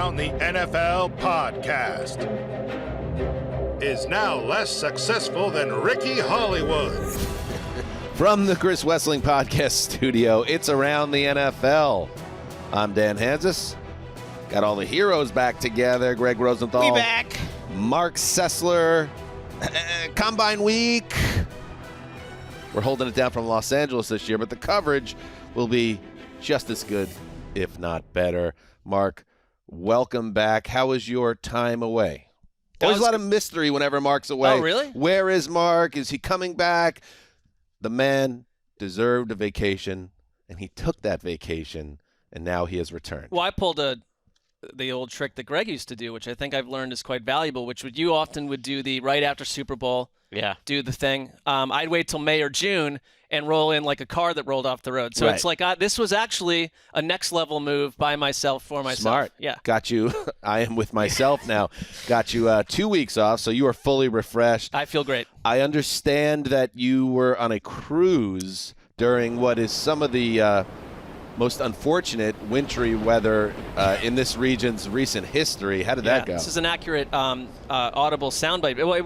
Around the NFL podcast is now less successful than Ricky Hollywood. From the Chris Wessling Podcast Studio, it's Around the NFL. I'm Dan Hanzus. Got all the heroes back together. Gregg Rosenthal. We back. Marc Sessler. Combine week. We're holding it down from Los Angeles this year, but the coverage will be just as good, if not better. Marc, welcome back. How was your time away? Always a lot of mystery whenever Marc's away. Oh, really? Where is Marc? Is he coming back? The man deserved a vacation, and he took that vacation, and now he has returned. Well, I pulled the old trick that Gregg used to do, which I think I've learned is quite valuable, which you often would do the right after Super Bowl, do the thing. I'd wait till May or June and roll in like a car that rolled off the road. So It's like this was actually a next level move by myself for myself. Smart. Yeah. Got you. I am with myself now. Got you 2 weeks off, so you are fully refreshed. I feel great. I understand that you were on a cruise during what is some of the most unfortunate wintry weather in this region's recent history. How did that go? This is an accurate audible soundbite. Well, it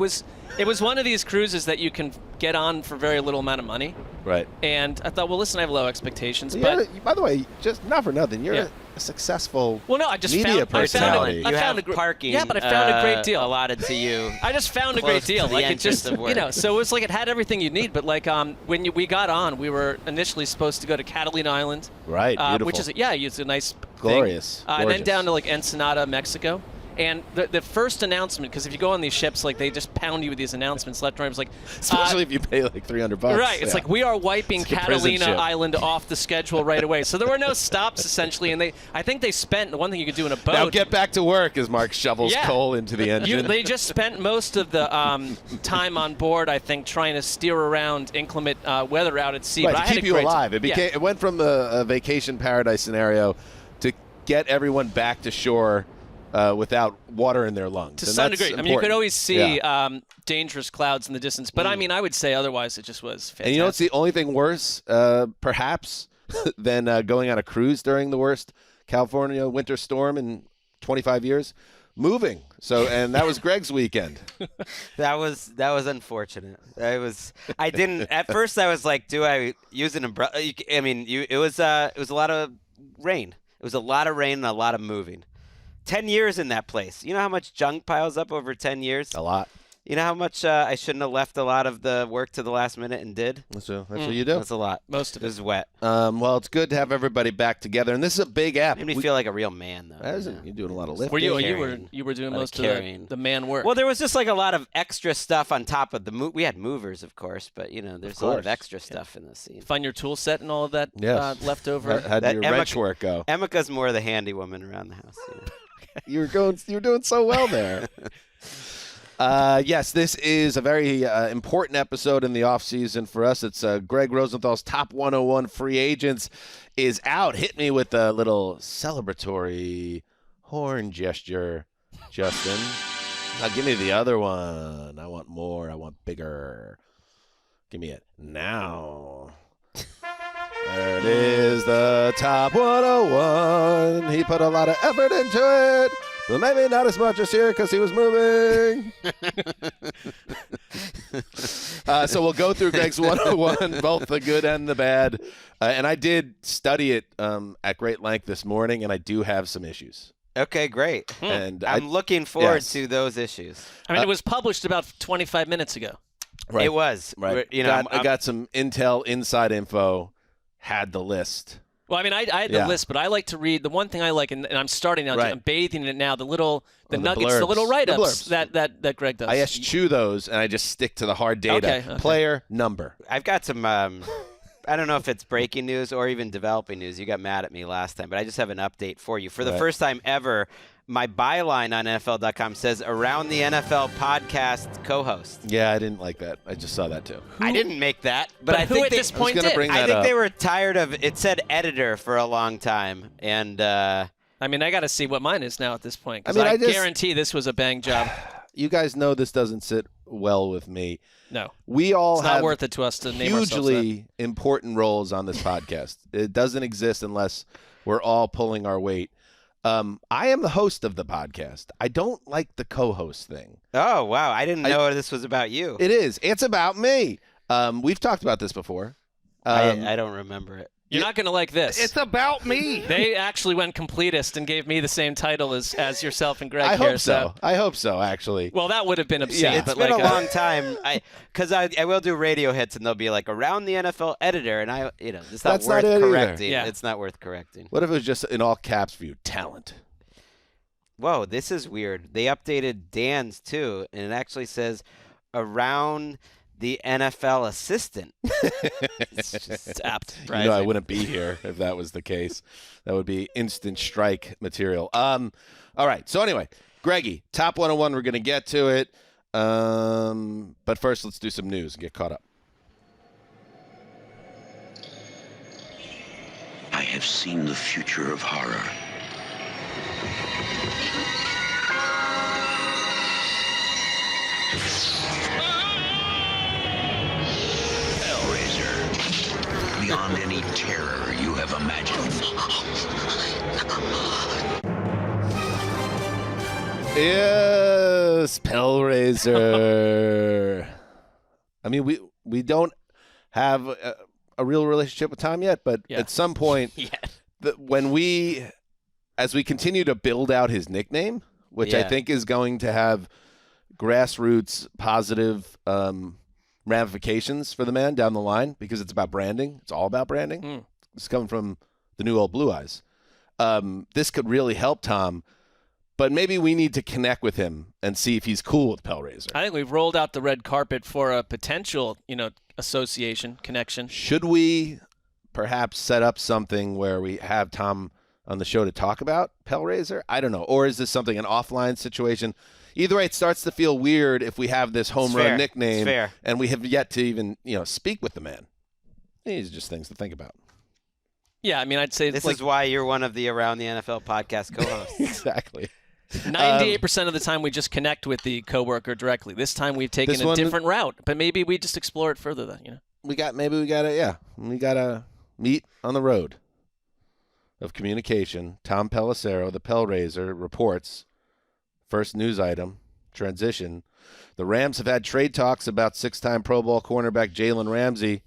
was one of these cruises that you can get on for very little amount of money. Right. And I thought, well, listen, I have low expectations. But by the way, just not for nothing, you're a successful media personality. I found parking. Yeah, but I found a great deal allotted to you. I just found a great deal. Like it just, so it was like it had everything you need. But like when we got on, we were initially supposed to go to Catalina Island. Right. Beautiful. Which is it's a nice, glorious. And then down to like Ensenada, Mexico. And the first announcement, because if you go on these ships, like they just pound you with these announcements left and right. It's like, especially if you pay like $300. Right. It's like we are wiping like Catalina Island off the schedule right away. So there were no stops essentially, and I think they spent the one thing you could do in a boat. Now get back to work as Marc shovels coal into the engine. They just spent most of the time on board, I think, trying to steer around inclement weather out at sea. Right, but to I had keep you alive. It went from a vacation paradise scenario to get everyone back to shore. Without water in their lungs. To some degree. I mean, you could always see dangerous clouds in the distance. But, I mean, I would say otherwise it just was fantastic. And you know what's the only thing worse, perhaps, than going on a cruise during the worst California winter storm in 25 years? Moving. And that was Gregg's weekend. That was unfortunate. I didn't. At first, I was like, do I use an umbrella? I mean, it was a lot of rain. It was a lot of rain and a lot of moving. 10 years in that place. You know how much junk piles up over 10 years? A lot. You know how much I shouldn't have left a lot of the work to the last minute and did? That's what you do. That's a lot. Most of it is wet. Well, it's good to have everybody back together, and this is a big app. Made me feel like a real man, though. You're doing a lot of lifting. You were doing most of the man work. Well, there was just like a lot of extra stuff on top of the we had movers, of course, but there's a lot of extra stuff in the scene. Find your tool set and all of that left over. How did your wrench work go? Emika's more the handy woman around the house. You were doing so well there. Yes, this is a very important episode in the offseason for us. It's Gregg Rosenthal's Top 101 Free Agents is out. Hit me with a little celebratory horn gesture, Justin. Now give me the other one. I want more. I want bigger. Give me it now. There it is, the Top 101. He put a lot of effort into it, but maybe not as much this year because he was moving. So we'll go through Gregg's 101, both the good and the bad. And I did study it at great length this morning, and I do have some issues. Okay, great. And I'm looking forward to those issues. I mean, it was published about 25 minutes ago. Right. It was. Right. I got some intel, inside info. Had the list. Well, I mean, I had the list, but I like to read. The one thing I like, and I'm starting now, I'm bathing in it now, the nuggets, blurbs. the little write-ups that Gregg does. I eschew those, and I just stick to the hard data. Okay. Player, number. I've got some, I don't know if it's breaking news or even developing news. You got mad at me last time, but I just have an update for you. For the first time ever, my byline on NFL.com says Around the NFL podcast co-host. Yeah, I didn't like that. I just saw that too. I didn't make that, but I who think at this point did? I think they were tired of it. Said editor for a long time, and I mean, I got to see what mine is now at this point. I mean, I guarantee this was a bang job. You guys know this doesn't sit well with me. No, we all it's have not worth it to us to name ourselves hugely important roles on this podcast. It doesn't exist unless we're all pulling our weight. I am the host of the podcast. I don't like the co-host thing. Oh, wow. I didn't know this was about you. It is. It's about me. We've talked about this before. I don't remember it. You're not going to like this. It's about me. They actually went completist and gave me the same title as yourself and Greg I here. hope so. I hope so, actually. Well, that would have been obscene. Yeah. It's but been like a long time. Because I will do radio hits, and they'll be like, around the NFL editor, and it's not That's worth not it either. correcting. Yeah. It's not worth correcting. What if it was just in all caps for you? Talent. Whoa, this is weird. They updated Dan's, too, and it actually says, around the NFL assistant. it's apt. You know, I wouldn't be here if that was the case. That would be instant strike material. All right. So anyway, Greggy, top 101. We're going to get to it. But first, let's do some news and get caught up. I have seen the future of horror. Hellraiser. Beyond any terror you have imagined. Yes, Hellraiser. I mean, we don't have a real relationship with Tom yet, but at some point, as we continue to build out his nickname, which I think is going to have grassroots positive ramifications for the man down the line, because it's about branding. It's all about branding. It's coming from the new old Blue Eyes. This could really help Tom, but maybe we need to connect with him and see if he's cool with Hellraiser. I think we've rolled out the red carpet for a potential, association, connection. Should we perhaps set up something where we have Tom on the show to talk about Hellraiser? I don't know. Or is this something, an offline situation? Either way, it starts to feel weird if we have this home run nickname and we have yet to even, speak with the man. These are just things to think about. Yeah, I mean, I'd say this is why you're one of the Around the NFL podcast co-hosts. Exactly. 98% of the time we just connect with the coworker directly. This time we've taken a different route, but maybe we just explore it further then, We gotta meet on the road of communication. Tom Pelissero, the Hellraiser, reports, first news item, transition. The Rams have had trade talks about six-time Pro Bowl cornerback Jalen Ramsey.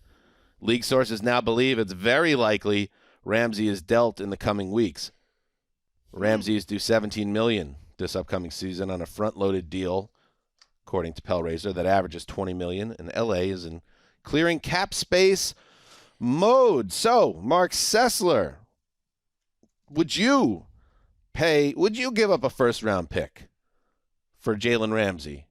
League sources now believe it's very likely Ramsey is dealt in the coming weeks. Ramsey is due $17 million this upcoming season on a front-loaded deal, according to Hellraiser, that averages $20 million, and L.A. is in clearing cap space mode. So, Marc Sessler, would you give up a first-round pick for Jalen Ramsey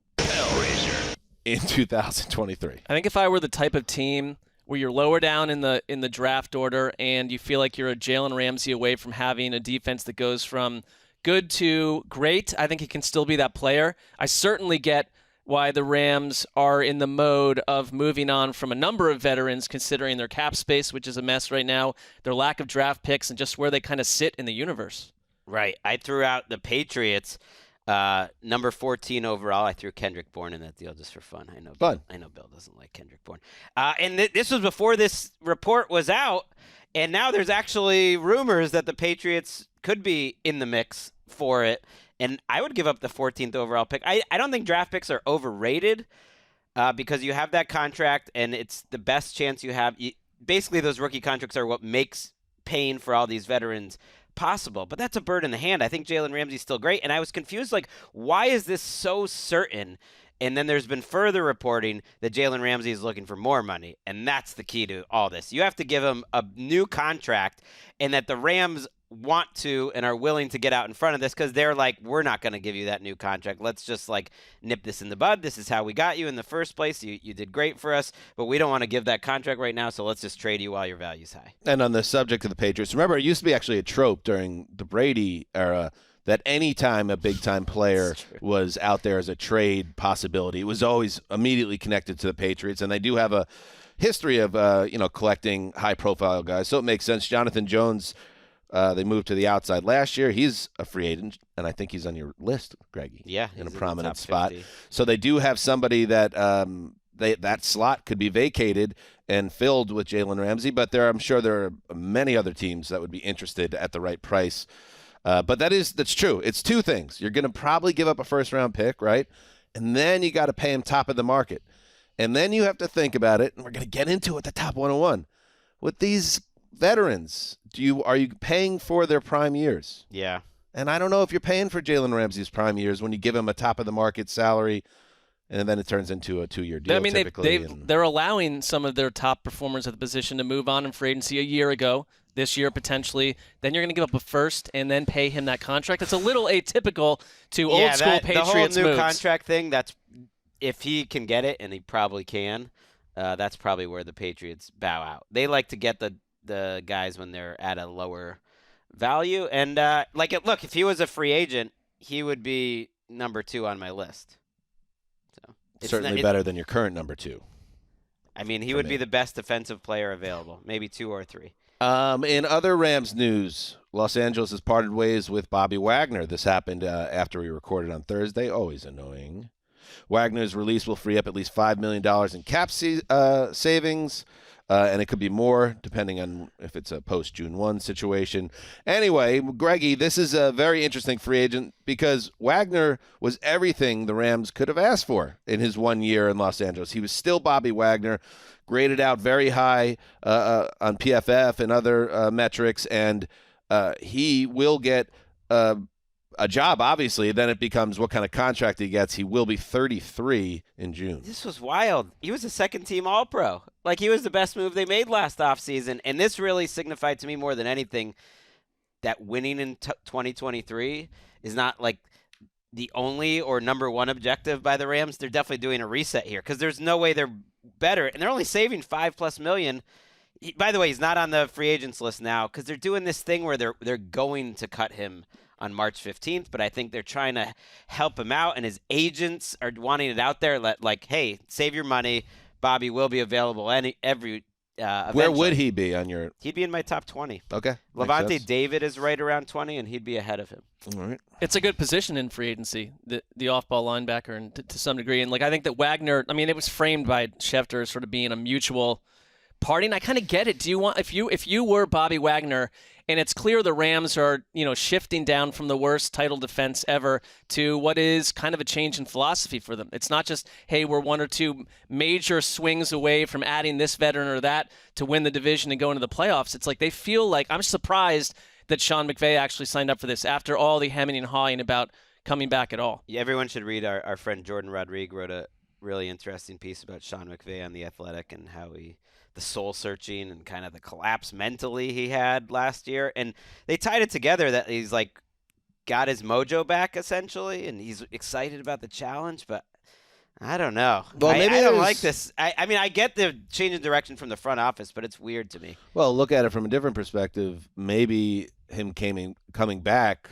in 2023? I think if I were the type of team where you're lower down in the draft order and you feel like you're a Jalen Ramsey away from having a defense that goes from good to great, I think he can still be that player. I certainly get why the Rams are in the mode of moving on from a number of veterans, considering their cap space, which is a mess right now, their lack of draft picks, and just where they kind of sit in the universe. Right. I threw out the Patriots. Number 14 overall, I threw Kendrick Bourne in that deal just for fun. I know Bill doesn't like Kendrick Bourne. And this was before this report was out, and now there's actually rumors that the Patriots could be in the mix for it. And I would give up the 14th overall pick. I don't think draft picks are overrated because you have that contract, and it's the best chance you have. Basically, those rookie contracts are what makes paying for all these veterans possible, but that's a bird in the hand. I think Jalen Ramsey's still great, and I was confused, why is this so certain? And then there's been further reporting that Jalen Ramsey is looking for more money, and that's the key to all this. You have to give him a new contract, and that the Rams want to and are willing to get out in front of this because they're like, we're not going to give you that new contract. Let's just nip this in the bud. This is how we got you in the first place. You did great for us, but we don't want to give that contract right now, so let's just trade you while your value's high. And on the subject of the Patriots, remember, it used to be actually a trope during the Brady era that any time a big-time player was out there as a trade possibility, it was always immediately connected to the Patriots, and they do have a history of collecting high-profile guys, so it makes sense. Jonathan Jones, they moved to the outside last year. He's a free agent, and I think he's on your list, Greggy. Yeah, in a prominent spot. 50. So they do have somebody that that slot could be vacated and filled with Jalen Ramsey, but I'm sure there are many other teams that would be interested at the right price. But that's true. It's two things. You're going to probably give up a first-round pick, right? And then you got to pay him top of the market. And then you have to think about it, and we're going to get into it, the top 101. With these veterans, are you paying for their prime years? Yeah. And I don't know if you're paying for Jalen Ramsey's prime years when you give him a top-of-the-market salary, and then it turns into a 2-year deal. I mean, typically. they're allowing some of their top performers at the position to move on in free agency a year ago. This year, potentially. Then you're going to give up a first and then pay him that contract. It's a little atypical to old-school Patriots the whole new moves. contract thing, if he can get it, and he probably can, that's probably where the Patriots bow out. They like to get the guys when they're at a lower value. And, look, if he was a free agent, he would be number 2 on my list. So certainly better than your current number 2. I mean, he would be the best defensive player available, maybe 2 or 3. In other Rams news, Los Angeles has parted ways with Bobby Wagner. This happened after we recorded on Thursday. Always annoying. Wagner's release will free up at least $5 million in cap savings, and it could be more depending on if it's a post-June 1 situation. Anyway, Greggy, this is a very interesting free agent because Wagner was everything the Rams could have asked for in his 1 year in Los Angeles. He was still Bobby Wagner, graded out very high on PFF and other metrics, and he will get a job, obviously. Then it becomes what kind of contract he gets. He will be 33 in June. This was wild. He was a second-team All-Pro. He was the best move they made last offseason, and this really signified to me more than anything that winning in 2023 is not, the only or number 1 objective by the Rams. They're definitely doing a reset here because there's no way they're better, and they're only saving $5+ million. By the way, he's not on the free agents list now because they're doing this thing where they're going to cut him on March 15th, but I think they're trying to help him out, and his agents are wanting it out there, hey, save your money. Bobby will be available every Where would he be on your? He'd be in my top 20. Okay. Levante David is right around 20, and he'd be ahead of him. All right. It's a good position in free agency, the off-ball linebacker, and to some degree. And I think that Wagner, it was framed by Schefter as sort of being a mutual party, and I kind of get it. Do you want if you were Bobby Wagner, and it's clear the Rams are shifting down from the worst title defense ever to what is kind of a change in philosophy for them. It's not just, hey, we're 1 or 2 major swings away from adding this veteran or that to win the division and go into the playoffs. It's they feel I'm surprised that Sean McVay actually signed up for this after all the hemming and hawing about coming back at all. Yeah, everyone should read our friend Jordan Rodriguez wrote a really interesting piece about Sean McVay on The Athletic and how the soul searching and kind of the collapse mentally he had last year. And they tied it together that he's got his mojo back essentially, and he's excited about the challenge, but I don't know. Well, maybe I don't like this. I get the change in direction from the front office, but it's weird to me. Well, look at it from a different perspective. Maybe him coming back,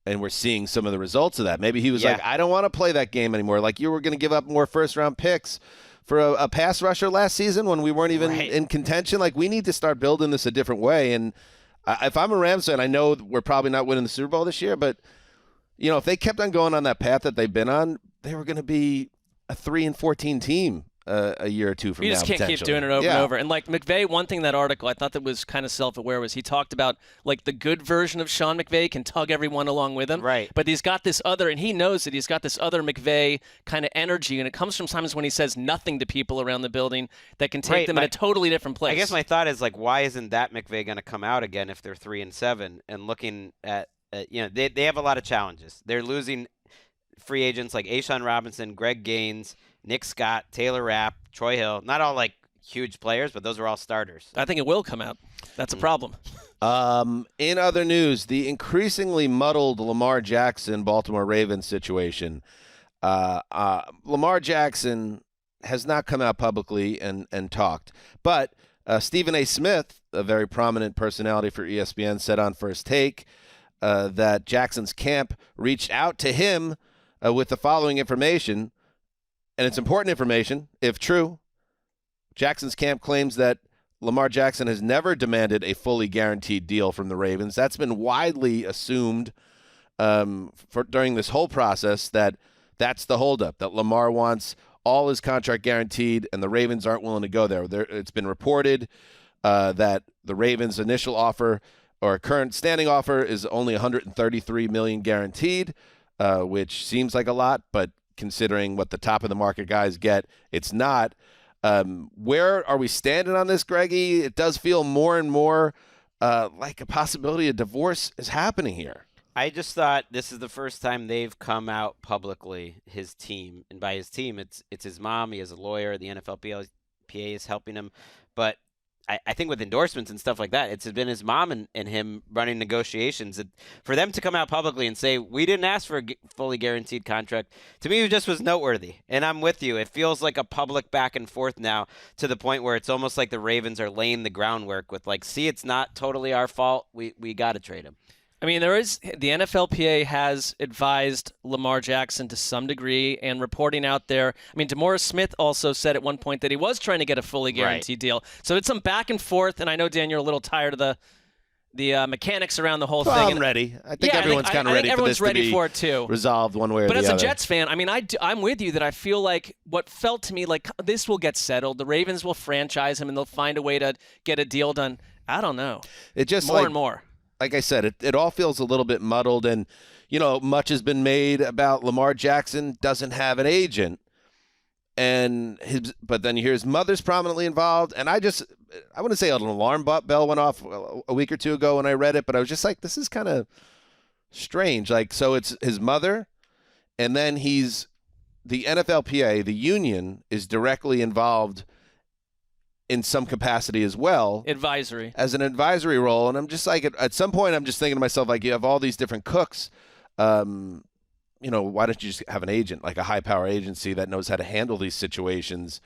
and we're seeing some of the results of that. Maybe he was I don't want to play that game anymore. You were going to give up more first-round picks for a pass rusher last season when we weren't even in contention. We need to start building this a different way. And if I'm a Rams fan, I know we're probably not winning the Super Bowl this year, but if they kept on going on that path that they've been on, they were going to be a 3-14 team a year or two from now. You just can't keep doing it over and over. And McVay, one thing in that article I thought that was kind of self-aware was he talked about the good version of Sean McVay can tug everyone along with him. Right. But he's got this other, and he knows that he's got this other McVay kind of energy, and it comes from times when he says nothing to people around the building that can take them in a totally different place. I guess my thought is why isn't that McVay going to come out again if they're 3-7 and looking at they have a lot of challenges. They're losing free agents like Ashawn Robinson, Greg Gaines, Nick Scott, Taylor Rapp, Troy Hill. Not all huge players, but those are all starters. I think it will come out. That's a problem. In other news, the increasingly muddled Lamar Jackson Baltimore Ravens situation. Lamar Jackson has not come out publicly and talked, but Stephen A. Smith, a very prominent personality for ESPN, said on First Take that Jackson's camp reached out to him with the following information. And it's important information, if true. Jackson's camp claims that Lamar Jackson has never demanded a fully guaranteed deal from the Ravens. That's been widely assumed during this whole process that's the holdup, that Lamar wants all his contract guaranteed and the Ravens aren't willing to go there. It's been reported that the Ravens' initial offer current standing offer is only $133 million guaranteed, which seems like a lot, but considering what the top of the market guys get, it's not. Where are we standing on this, Greggy? It does feel more and more like a possibility of divorce is happening here. I just thought this is the first time they've come out publicly, his team, and by his team, it's his mom. He has a lawyer. The NFLPA is helping him, but I think with endorsements and stuff like that, it's been his mom and him running negotiations. And for them to come out publicly and say, we didn't ask for a fully guaranteed contract, to me, it just was noteworthy. And I'm with you. It feels like a public back and forth now to the point where it's almost like the Ravens are laying the groundwork with like, see, it's not totally our fault. We got to trade him. I mean, the NFLPA has advised Lamar Jackson to some degree, and reporting out there. I mean, DeMaurice Smith also said at one point that he was trying to get a fully guaranteed deal. So it's some back and forth, and I know, Dan, you're a little tired of the mechanics around the whole thing. I'm ready. I think everyone's kind of ready for this to be for it too. Resolved one way or the other. But as a Jets fan, I mean, I'm with you that I feel like what felt to me like this will get settled. The Ravens will franchise him, and they'll find a way to get a deal done. I don't know. It just more and more. Like I said, it all feels a little bit muddled, and much has been made about Lamar Jackson doesn't have an agent, but then you hear his mother's prominently involved, and I wouldn't say an alarm bell went off a week or two ago when I read it, but I was just like, this is kind of strange. Like, so it's his mother, and then the NFLPA, the union, is directly involved in some capacity as well. As an advisory role. And I'm just like, at some point, I'm just thinking to myself, like, you have all these different cooks. Why don't you just have an agent, like a high-power agency that knows how to handle these situations?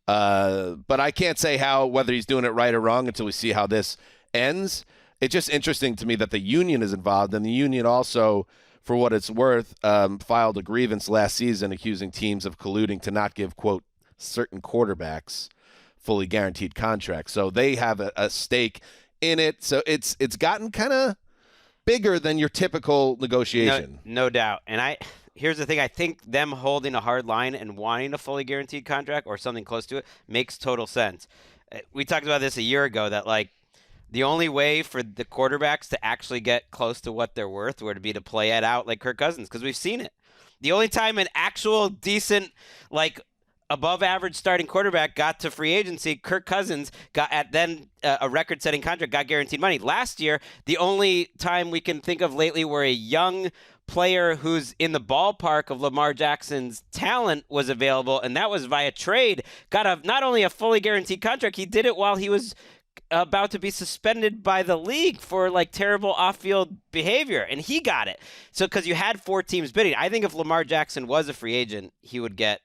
But I can't say whether he's doing it right or wrong until we see how this ends. It's just interesting to me that the union is involved, and the union also, for what it's worth, filed a grievance last season accusing teams of colluding to not give, quote, certain quarterbacks fully guaranteed contracts. So they have a stake in it. So it's gotten kind of bigger than your typical negotiation. No doubt. And here's the thing. I think them holding a hard line and wanting a fully guaranteed contract or something close to it makes total sense. We talked about this a year ago that, like, the only way for the quarterbacks to actually get close to what they're worth would be to play it out like Kirk Cousins, because we've seen it. The only time an actual decent, like, above-average starting quarterback got to free agency, Kirk Cousins got a record-setting contract, got guaranteed money. Last year, the only time we can think of lately where a young player who's in the ballpark of Lamar Jackson's talent was available, and that was via trade, got not only a fully guaranteed contract, he did it while he was about to be suspended by the league for like terrible off-field behavior, and he got it. So because you had 4 teams bidding, I think if Lamar Jackson was a free agent, he would get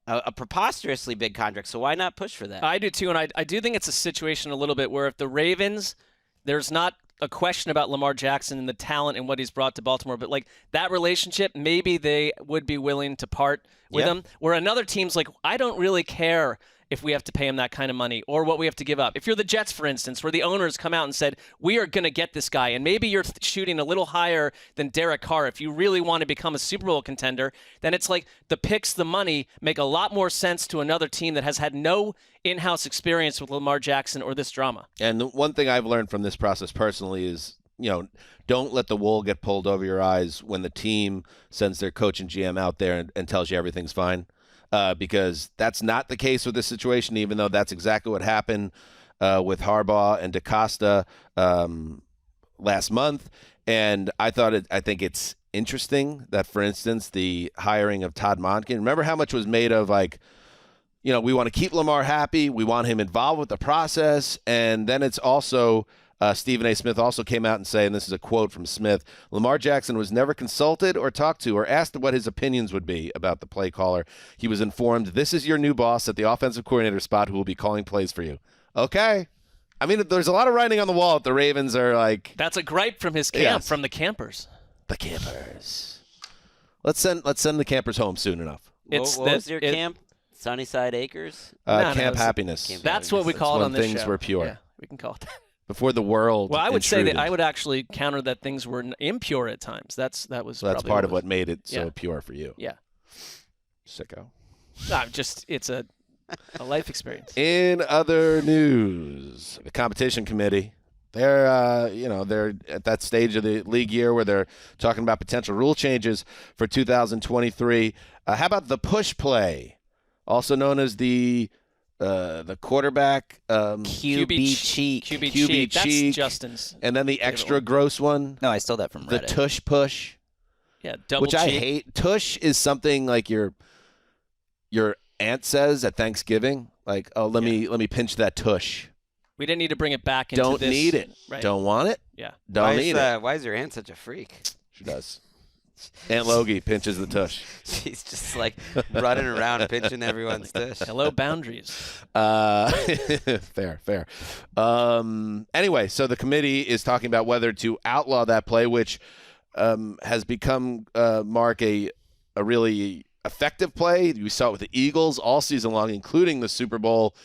a preposterously big contract, so why not push for that? I do too, and I do think it's a situation a little bit where if the Ravens, there's not a question about Lamar Jackson and the talent and what he's brought to Baltimore, but like that relationship, maybe they would be willing to part with him, where another team's like, I don't really care if we have to pay him that kind of money or what we have to give up. If you're the Jets, for instance, where the owners come out and said, we are going to get this guy, and maybe you're shooting a little higher than Derek Carr. If you really want to become a Super Bowl contender, then it's like the picks, the money make a lot more sense to another team that has had no in-house experience with Lamar Jackson or this drama. And the one thing I've learned from this process personally is, don't let the wool get pulled over your eyes when the team sends their coach and GM out there and tells you everything's fine. Because that's not the case with this situation, even though that's exactly what happened with Harbaugh and DaCosta last month. And I think it's interesting that, for instance, the hiring of Todd Monken, remember how much was made of, like, we want to keep Lamar happy. We want him involved with the process. And then it's also Stephen A. Smith also came out and said, and this is a quote from Smith, Lamar Jackson was never consulted or talked to or asked what his opinions would be about the play caller. He was informed, this is your new boss at the offensive coordinator spot who will be calling plays for you. Okay. I mean, there's a lot of writing on the wall if the Ravens are like... That's a gripe from his camp, from the campers. The campers. Let's send the campers home soon enough. What was your camp? Sunnyside Acres? Camp Happiness. That's what we call it on this show. Things were pure. Yeah, we can call it that. Before the world. Well, I would intruded. say that I would actually counter that things were impure at times. That's part of what made it so pure for you. Yeah. Sicko. It's a life experience. In other news, the competition committee They're they're at that stage of the league year where they're talking about potential rule changes for 2023. How about the push play, also known as the quarterback QB cheek. QB QB cheek. That's cheek. Justin's. And then the extra gross one, No, I stole that from the Reddit. tush push, Yeah, double which cheek. I hate. Tush is something like your aunt says at Thanksgiving, like, "Oh, let me pinch that tush." We didn't need to bring it back into Don't this. need it. Right. Don't want it. Yeah. Don't need it. Why is your aunt such a freak? She does. Aunt Logie pinches the tush. She's just like running around pinching everyone's tush. Hello, boundaries. Fair. Anyway, so the committee is talking about whether to outlaw that play, which has become, Mark, a really effective play. We saw it with the Eagles all season long, including the Super Bowl.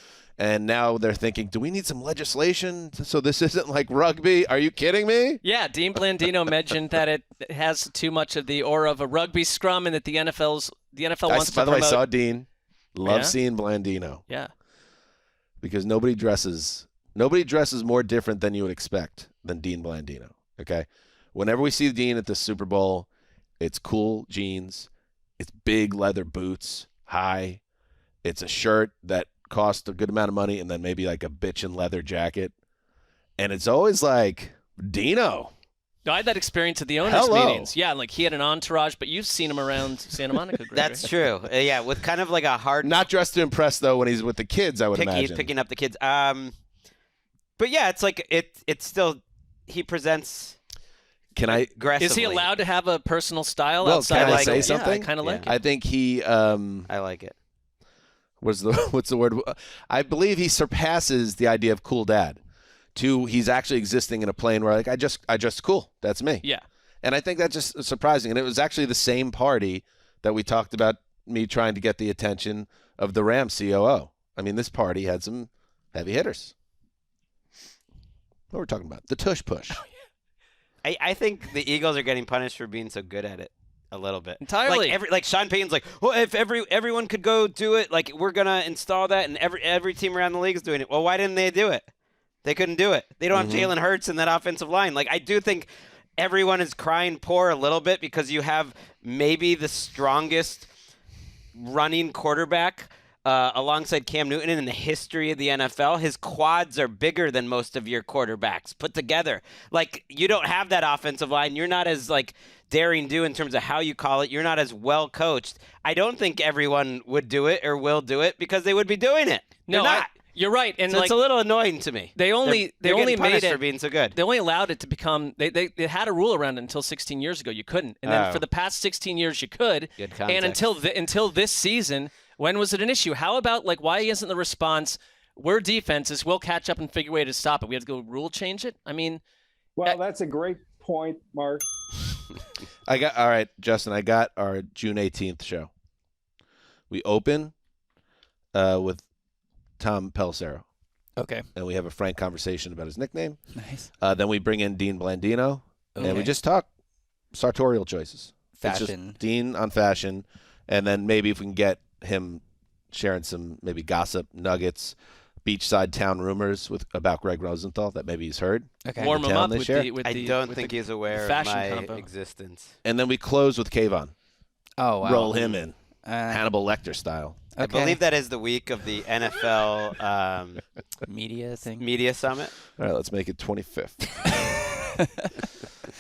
And now they're thinking, do we need some legislation so this isn't like rugby? Are you kidding me? Yeah, Dean Blandino mentioned that it has too much of the aura of a rugby scrum, and that the NFL wants to By the way, promote. I saw Dean. Love Yeah? seeing Blandino Yeah. because nobody dresses more different than you would expect than Dean Blandino. Okay, whenever we see Dean at the Super Bowl, it's cool jeans, it's big leather boots, high. It's a shirt that cost a good amount of money, and then maybe like a bitchin' leather jacket, and it's always like Dino. I had that experience at the owners' Hello. meetings. Yeah, like he had an entourage, but you've seen him around Santa Monica. Gregory. That's true. Yeah, with kind of like a hard Not dressed to impress though when he's with the kids, I would imagine. picking up the kids. But yeah, it's like it's still he presents Can I? aggressively. Is he allowed to have a personal style Well, outside? can I of say yeah, something? I kind of like it. I think he. I like it. What's the word? I believe he surpasses the idea of cool dad. He's actually existing in a plane where like I just cool. That's me. Yeah. And I think that's just surprising. And it was actually the same party that we talked about me trying to get the attention of the Rams COO. I mean, this party had some heavy hitters. What we're talking about? The tush push. I think the Eagles are getting punished for being so good at it. A little bit. Entirely. Like Sean Payton's like, well, if everyone could go do it, like we're gonna install that, and every team around the league is doing it. Well, why didn't they do it? They couldn't do it. They don't have Jalen Hurts in that offensive line. Like I do think everyone is crying poor a little bit because you have maybe the strongest running quarterback alongside Cam Newton in the history of the NFL. His quads are bigger than most of your quarterbacks put together. Like you don't have that offensive line. You're not as like daring do in terms of how you call it. You're not as well coached. I don't think everyone would do it or will do it because they would be doing it. They're not. You're right, and So like it's a little annoying to me. they only They're made getting punished it for being so good. They only allowed it to become. They had a rule around it until 16 years ago. You couldn't, and then Oh. for the past 16 years you could. Good And until this season, when was it an issue? How about like why isn't the response? We're defenses. We'll catch up and figure a way to stop it. We have to go rule change it. I mean, Well, that's a great point, Mark. All right, Justin, I got our June 18th show. We open with Tom Pelissero, Okay. and we have a frank conversation about his nickname. Nice. Then we bring in Dean Blandino, and we Okay. just talk sartorial choices. It's just Fashion. Dean on fashion, and then maybe if we can get him sharing some maybe gossip nuggets, beachside town rumors about Gregg Rosenthal that maybe he's heard. Okay. warm the him town up they with share? the. With I the, don't with think the he's aware of fashion my combo. existence. And then we close with Kayvon. Oh wow. Roll him in, Uh, Hannibal Lecter style. okay. I believe that is the week of the NFL media thing. Media Summit. All right, let's make it 25th.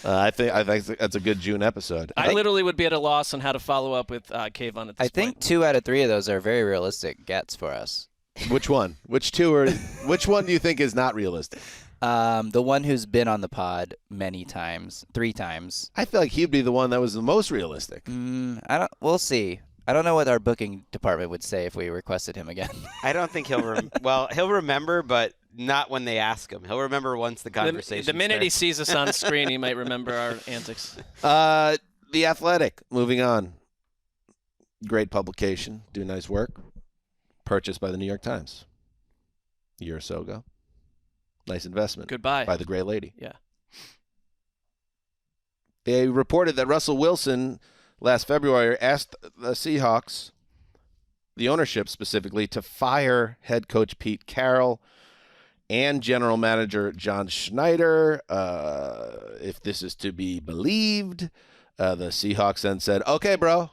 I think that's a good June episode. I literally would be at a loss on how to follow up with Kayvon at this I think point. 2 out of 3 of those are very realistic gets for us. Which one? Which two are? Which one do you think is not realistic? The one who's been on the pod many times, 3 times. I feel like he'd be the one that was the most realistic. We'll see. I don't know what our booking department would say if we requested him again. I don't think he'll he'll remember, but not when they ask him. He'll remember once the conversation The minute he starts. sees us on screen, he might remember our antics. The Athletic. Moving on. Great publication. Do nice work. Purchased by the New York Times a year or so ago. Nice investment. Goodbye. By the Gray Lady. Yeah. They reported that Russell Wilson last February asked the Seahawks, the ownership specifically, to fire head coach Pete Carroll. and general manager John Schneider. If this is to be believed, the Seahawks then said, okay, bro,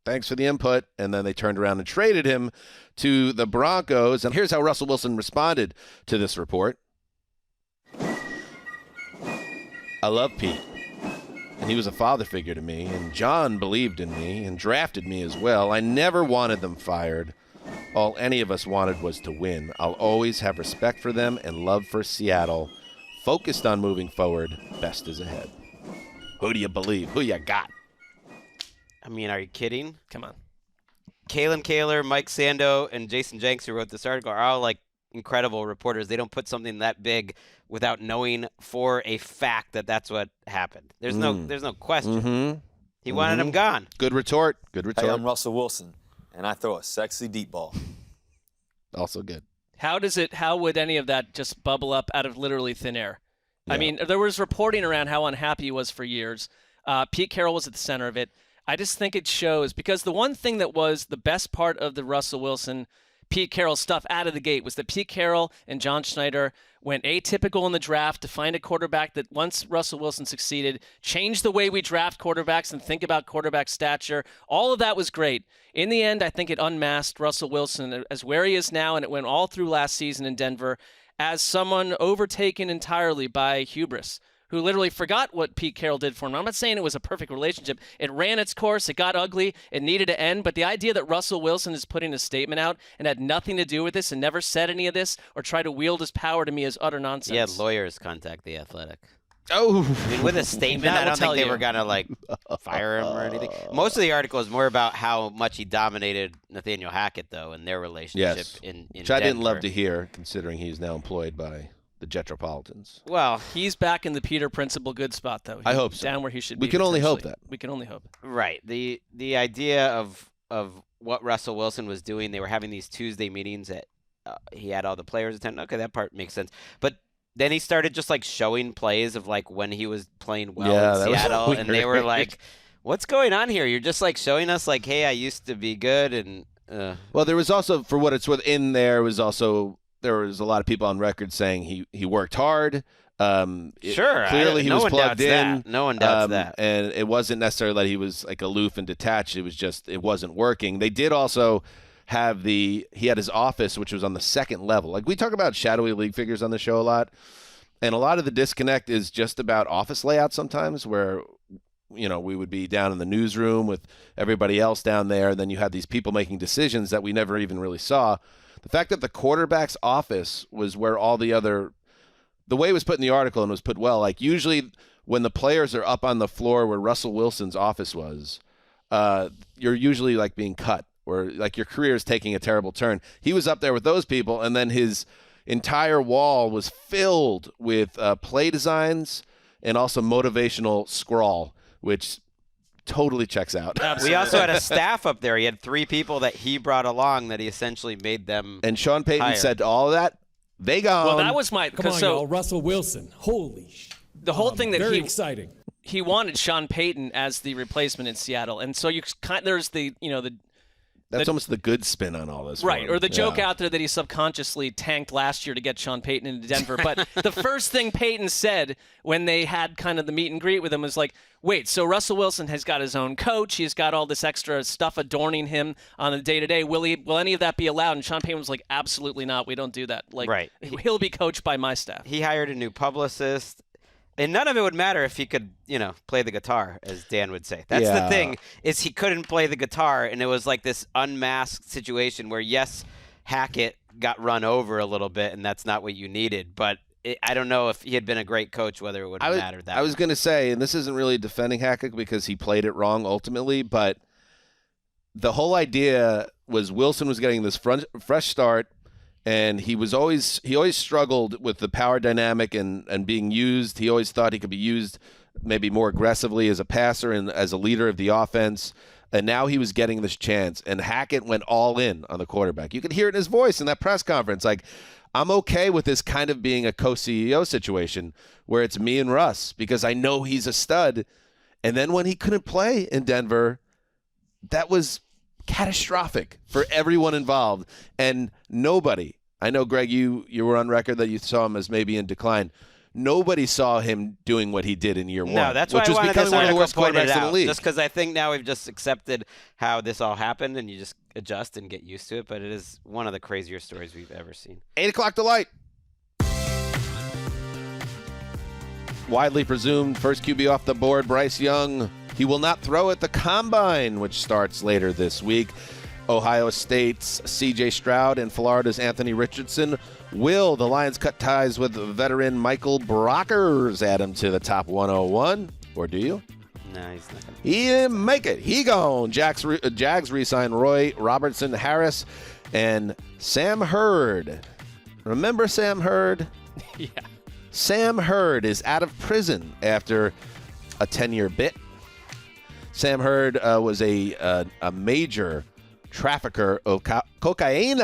thanks for the input. And then they turned around and traded him to the Broncos. And here's how Russell Wilson responded to this report. I love Pete, and he was a father figure to me, and John believed in me and drafted me as well. I never wanted them fired. All any of us wanted was to win. I'll always have respect for them and love for Seattle. Focused on moving forward, best is ahead. Who do you believe? Who you got? I mean, are you kidding? Come on. Kalen Kaler, Mike Sando, and Jason Jenks, who wrote this article, are all like incredible reporters. They don't put something that big without knowing for a fact that that's what happened. There's no question. Mm-hmm. He wanted him gone. Good retort. Good retort. Hey, I'm Russell Wilson, and I throw a sexy deep ball. Also good. How would any of that just bubble up out of literally thin air? Yeah. I mean, there was reporting around how unhappy he was for years. Pete Carroll was at the center of it. I just think it shows, because the one thing that was the best part of the Russell Wilson, Pete Carroll stuff out of the gate was that Pete Carroll and John Schneider went atypical in the draft to find a quarterback that, once Russell Wilson succeeded, changed the way we draft quarterbacks and think about quarterback stature. All of that was great. In the end, I think it unmasked Russell Wilson as where he is now, and it went all through last season in Denver, as someone overtaken entirely by hubris, who literally forgot what Pete Carroll did for him. I'm not saying it was a perfect relationship. It ran its course. It got ugly. It needed to end. But the idea that Russell Wilson is putting a statement out and had nothing to do with this and never said any of this or tried to wield his power to me is utter nonsense. He had lawyers contact The Athletic. Oh. I mean, with a statement, I don't think they were going to, fire him or anything. Most of the article is more about how much he dominated Nathaniel Hackett, though, and their relationship in which I didn't Denver. love to hear, considering he's now employed by the Jetropolitans. Well, he's back in the Peter Principle good spot, though. I hope so. Down where he should be. We can only hope that. We can only hope. right. The idea of what Russell Wilson was doing, they were having these Tuesday meetings that he had all the players attend. Okay, that part makes sense. But then he started just showing plays of when he was playing well in Seattle, and they were like, "What's going on here? You're just showing us hey, I used to be good." And well, there was also, for what it's worth, in there was also there was a lot of people on record saying he worked hard. Sure, clearly he was plugged in. No one doubts that. And it wasn't necessarily that he was aloof and detached. It was just it wasn't working. They did also have he had his office, which was on the second level. We talk about shadowy league figures on the show a lot, and a lot of the disconnect is just about office layout sometimes, where we would be down in the newsroom with everybody else down there, and then you had these people making decisions that we never even really saw. The fact that the quarterback's office was where all the way it was put in the article, and was put well, usually when the players are up on the floor where Russell Wilson's office was, you're usually being cut, or your career is taking a terrible turn. He was up there with those people, and then his entire wall was filled with play designs and also motivational scrawl, which totally checks out. We also had a staff up there. He had 3 people that he brought along that he essentially made them. And Sean Payton hire. said to all of that, they gone. Well, that was my. Come on, y'all. Russell Wilson. Holy sh! The whole thing that very exciting. He wanted Sean Payton as the replacement in Seattle, and so there's the That's almost the good spin on all this. Right, or the joke Yeah. out there that he subconsciously tanked last year to get Sean Payton into Denver. But the first thing Payton said when they had kind of the meet and greet with him was wait, so Russell Wilson has got his own coach. He's got all this extra stuff adorning him on the day-to-day. Will any of that be allowed? And Sean Payton was like, absolutely not. We don't do that. Right. He'll be coached by my staff. He hired a new publicist. And none of it would matter if he could, play the guitar, as Dan would say. That's the thing, is he couldn't play the guitar, and it was this unmasked situation where, yes, Hackett got run over a little bit, and that's not what you needed. But I don't know if he had been a great coach, whether it would have mattered that I was much. going to say, and this isn't really defending Hackett because he played it wrong ultimately, but the whole idea was Wilson was getting this fresh start, and he always struggled with the power dynamic and being used. He always thought he could be used maybe more aggressively as a passer and as a leader of the offense. And now he was getting this chance, and Hackett went all in on the quarterback. You could hear it in his voice in that press conference. I'm okay with this kind of being a co-CEO situation where it's me and Russ because I know he's a stud. And then when he couldn't play in Denver, that was catastrophic for everyone involved. And nobody I know, Greg, you were on record that you saw him as maybe in decline. Nobody saw him doing what he did in year one. No, that's which why I was wanted becoming this one of the article worst pointed quarterbacks in the out. league. Just because I think now we've just accepted how this all happened, and you just adjust and get used to it. But it is one of the crazier stories we've ever seen. 8 o'clock delight. Widely presumed first QB off the board, Bryce Young. He will not throw at the Combine, which starts later this week. Ohio State's C.J. Stroud and Florida's Anthony Richardson. Will the Lions cut ties with veteran Michael Brockers, add him to the top 101? Or do you? No, he's not going to. He didn't make it. He gone. Jags re-signed Roy Robertson Harris and Sam Hurd. Remember Sam Hurd? Yeah. Sam Hurd is out of prison after a 10-year bit. Sam Hurd was a major trafficker of cocaine,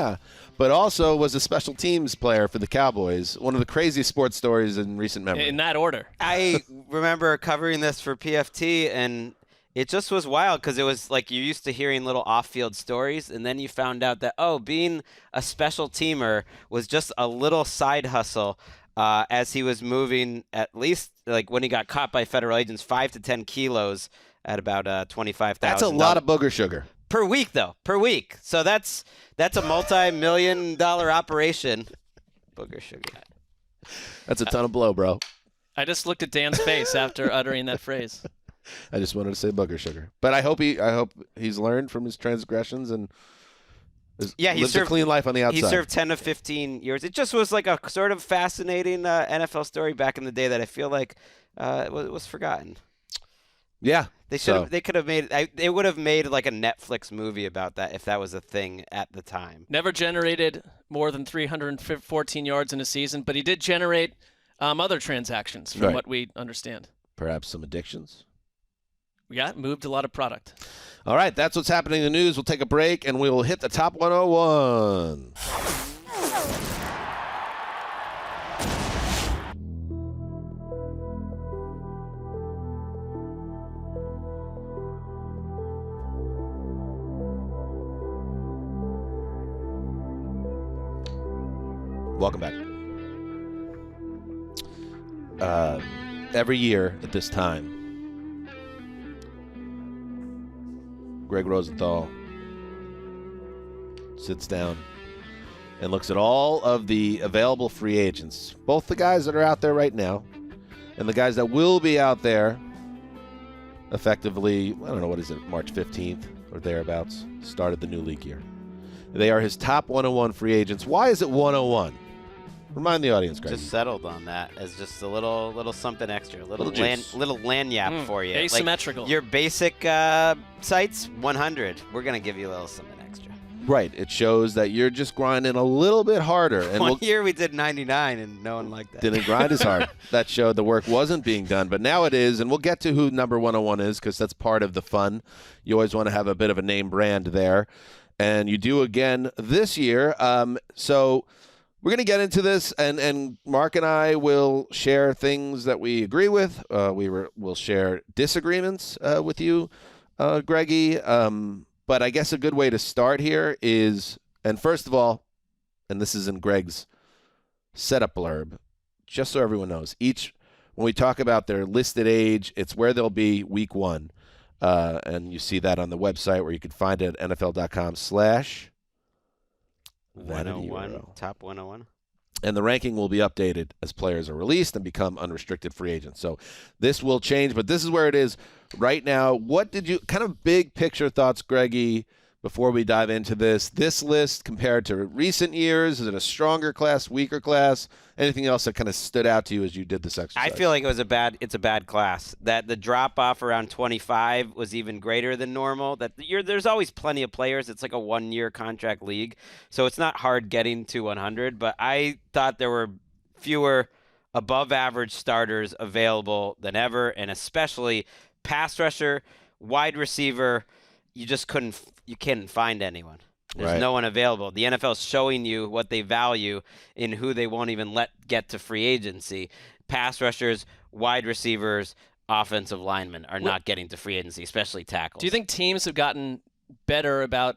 but also was a special teams player for the Cowboys. One of the craziest sports stories in recent memory. In that order. I remember covering this for PFT, and it just was wild because it was like you used to hearing little off-field stories, and then you found out that, being a special teamer was just a little side hustle as he was moving, at least like when he got caught by federal agents, 5 to 10 kilos at about $25,000. That's a lot of booger sugar. Per week, though. Per week. So that's a multi-million-dollar operation. Booger sugar. That's a ton of blow, bro. I just looked at Dan's face after uttering that phrase. I just wanted to say booger sugar. But I hope he's learned from his transgressions and lives a clean life on the outside. He served 10 to 15 years. It just was like a sort of fascinating NFL story back in the day that I feel like was forgotten. Yeah. They could have made. They would have made like a Netflix movie about that if that was a thing at the time. Never generated more than 314 yards in a season, but he did generate other transactions from what we understand. Perhaps some addictions. Yeah, moved a lot of product. All right, that's what's happening in the news. We'll take a break, and we will hit the top 101. Welcome back. Every year at this time, Gregg Rosenthal sits down and looks at all of the available free agents, both the guys that are out there right now and the guys that will be out there effectively, I don't know, what is it, March 15th or thereabouts, start of the new league year. They are his top 101 free agents. Why is it 101? Remind the audience, Greg. Just settled on that as just a little something extra, little juice. little lanyap for you. Asymmetrical. Like your basic sites, 100. We're gonna give you a little something extra. Right. It shows that you're just grinding a little bit harder. And One year we did 99, and no one liked that. Didn't grind as hard. That showed the work wasn't being done, but now it is, and we'll get to who number 101 is because that's part of the fun. You always want to have a bit of a name brand there, and you do again this year. So we're going to get into this, and Mark and I will share things that we agree with. We'll share disagreements with you, Greggy. But I guess a good way to start here is, and first of all, and this is in Gregg's setup blurb, just so everyone knows, when we talk about their listed age, it's where they'll be week 1. And you see that on the website where you can find it at NFL.com/101, top 101. And the ranking will be updated as players are released and become unrestricted free agents. So this will change, but this is where it is right now. What did you kind of big picture thoughts, Greggy, before we dive into this list compared to recent years? Is it a stronger class, weaker class? Anything else that kind of stood out to you as you did this exercise? I feel like it's a bad class. That the drop off around 25 was even greater than normal. There's always plenty of players. It's like a 1-year contract league, so it's not hard getting to 100. But I thought there were fewer above average starters available than ever, and especially pass rusher, wide receiver. You couldn't find anyone. There's no one available. The NFL is showing you what they value in who they won't even let get to free agency. Pass rushers, wide receivers, offensive linemen are not getting to free agency, especially tackles. Do you think teams have gotten better about,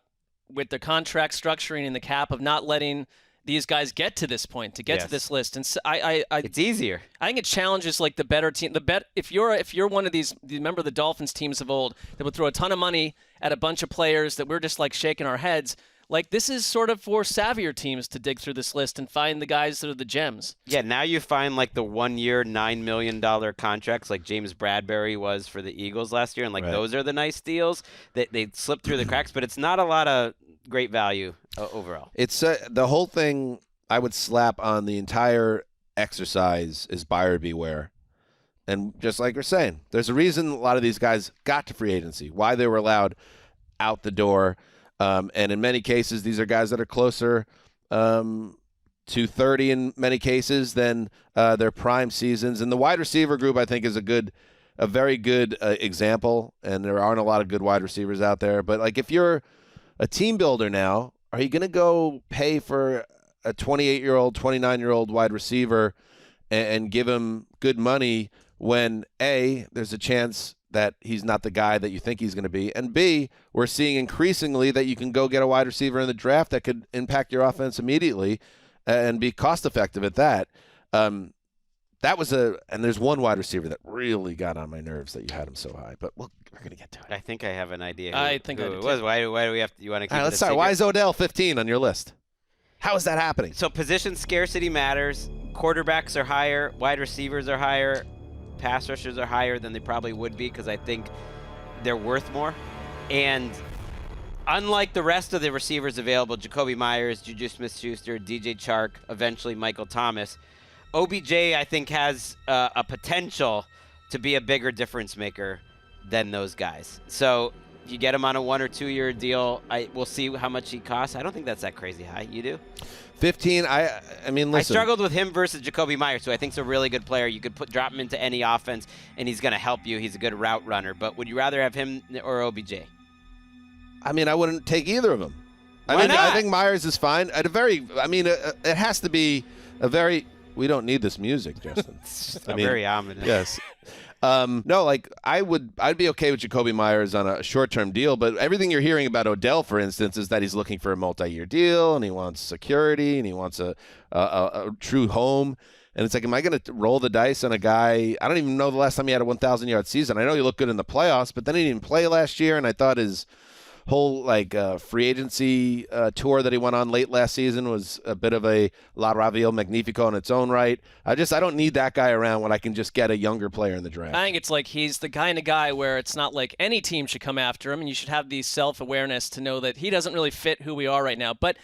with the contract structuring and the cap, of not letting these guys get to this point, to get to this list. And so it's easier. I think it challenges like the better team. If you're one of these, remember the Dolphins teams of old that would throw a ton of money at a bunch of players that we're just like shaking our heads. Like, this is sort of for savvier teams to dig through this list and find the guys that are the gems. Yeah, now you find, like, the one-year, $9 million contracts like James Bradbury was for the Eagles last year, and, like, those are the nice deals. They slip through the cracks, but it's not a lot of great value overall. It's the whole thing I would slap on the entire exercise is buyer beware. And just like we're saying, there's a reason a lot of these guys got to free agency, why they were allowed out the door. And in many cases, these are guys that are closer to 30 in many cases than their prime seasons. And the wide receiver group, I think, is a very good example. And there aren't a lot of good wide receivers out there. But, like, if you're a team builder now, are you going to go pay for a 28-year-old, 29-year-old wide receiver and give him good money when, A, there's a chance that he's not the guy that you think he's going to be, and B, we're seeing increasingly that you can go get a wide receiver in the draft that could impact your offense immediately and be cost-effective at that. And there's one wide receiver that really got on my nerves that you had him so high, but we're going to get to it. I think I have an idea I think who I do it was. Why do we have to, you want to keep it a secret? Why is Odell 15 on your list? How is that happening? So position scarcity matters. Quarterbacks are higher. Wide receivers are higher. Pass rushers are higher than they probably would be because I think they're worth more. And unlike the rest of the receivers available, Jacoby Myers, Juju Smith-Schuster, DJ Chark, eventually Michael Thomas, OBJ, I think, has a potential to be a bigger difference maker than those guys. So you get him on a 1 or 2 year deal. We'll see how much he costs. I don't think that's that crazy high. You do? 15, I mean, listen. I struggled with him versus Jacoby Myers, who I think is a really good player. You could drop him into any offense, and he's going to help you. He's a good route runner. But would you rather have him or OBJ? I mean, I wouldn't take either of them. Why not? I think Myers is fine. It has to be a very – we don't need this music, Justin. Very ominous. Yes. No, like I'd be okay with Jacoby Myers on a short-term deal, but everything you're hearing about Odell, for instance, is that he's looking for a multi-year deal and he wants security and he wants a true home. And it's like, am I going to roll the dice on a guy? I don't even know the last time he had a 1,000-yard season. I know he looked good in the playoffs, but then he didn't play last year, and I thought his whole free agency tour that he went on late last season was a bit of a La Ravio Magnifico in its own right. I don't need that guy around when I can just get a younger player in the draft. I think it's like he's the kind of guy where it's not like any team should come after him, and you should have the self-awareness to know that he doesn't really fit who we are right now. But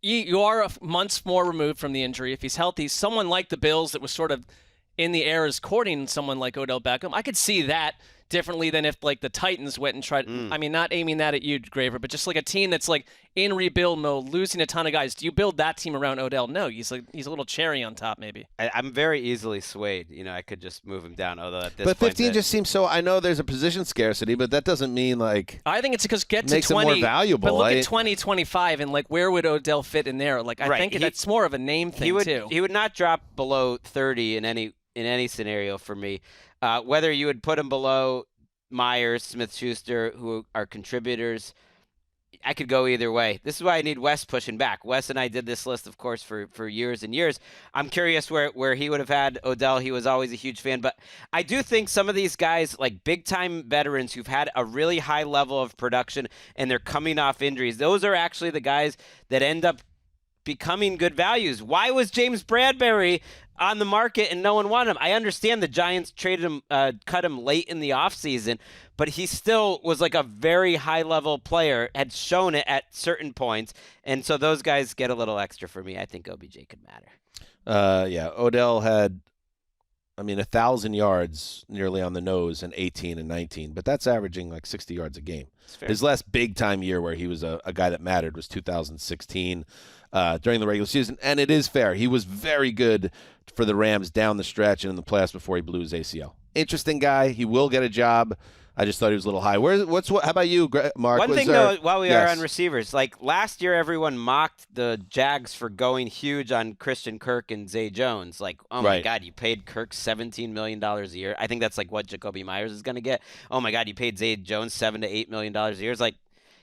you are months more removed from the injury. If he's healthy, someone like the Bills that was sort of in the air as courting someone like Odell Beckham, I could see that differently than if like the Titans went and tried. I mean, not aiming that at you, Graver, but just like a team that's like in rebuild mode, losing a ton of guys. Do you build that team around Odell? No, he's a little cherry on top, maybe. I'm very easily swayed. I could just move him down. Although at this but point, 15 just seems so. I know there's a position scarcity, but that doesn't mean like. I think it's because get to makes 20, it more valuable. But look at 20, 25, and like where would Odell fit in there? Like I think that's more of a name thing too. He would not drop below 30 in any scenario for me. Whether you would put him below Myers, Smith-Schuster, who are contributors, I could go either way. This is why I need Wes pushing back. Wes and I did this list, of course, for years and years. I'm curious where he would have had Odell. He was always a huge fan. But I do think some of these guys, like big-time veterans who've had a really high level of production and they're coming off injuries, those are actually the guys that end up becoming good values. Why was James Bradbury on the market and no one wanted him? I understand the Giants traded him, cut him late in the offseason, but he still was like a very high-level player, had shown it at certain points, and so those guys get a little extra for me. I think OBJ could matter. Yeah, Odell had, 1,000 yards nearly on the nose in 18 and 19, but that's averaging like 60 yards a game. His last big-time year where he was a guy that mattered was 2016 during the regular season, and it is fair. He was very good for the Rams down the stretch and in the playoffs before he blew his ACL. Interesting guy. He will get a job. I just thought he was a little high. How about you, Mark? One thing, though, while we are on receivers, like last year everyone mocked the Jags for going huge on Christian Kirk and Zay Jones. Like, oh, my God, you paid Kirk $17 million a year. I think that's like what Jacoby Myers is going to get. Oh, my God, you paid Zay Jones $7 to $8 million a year. It's like,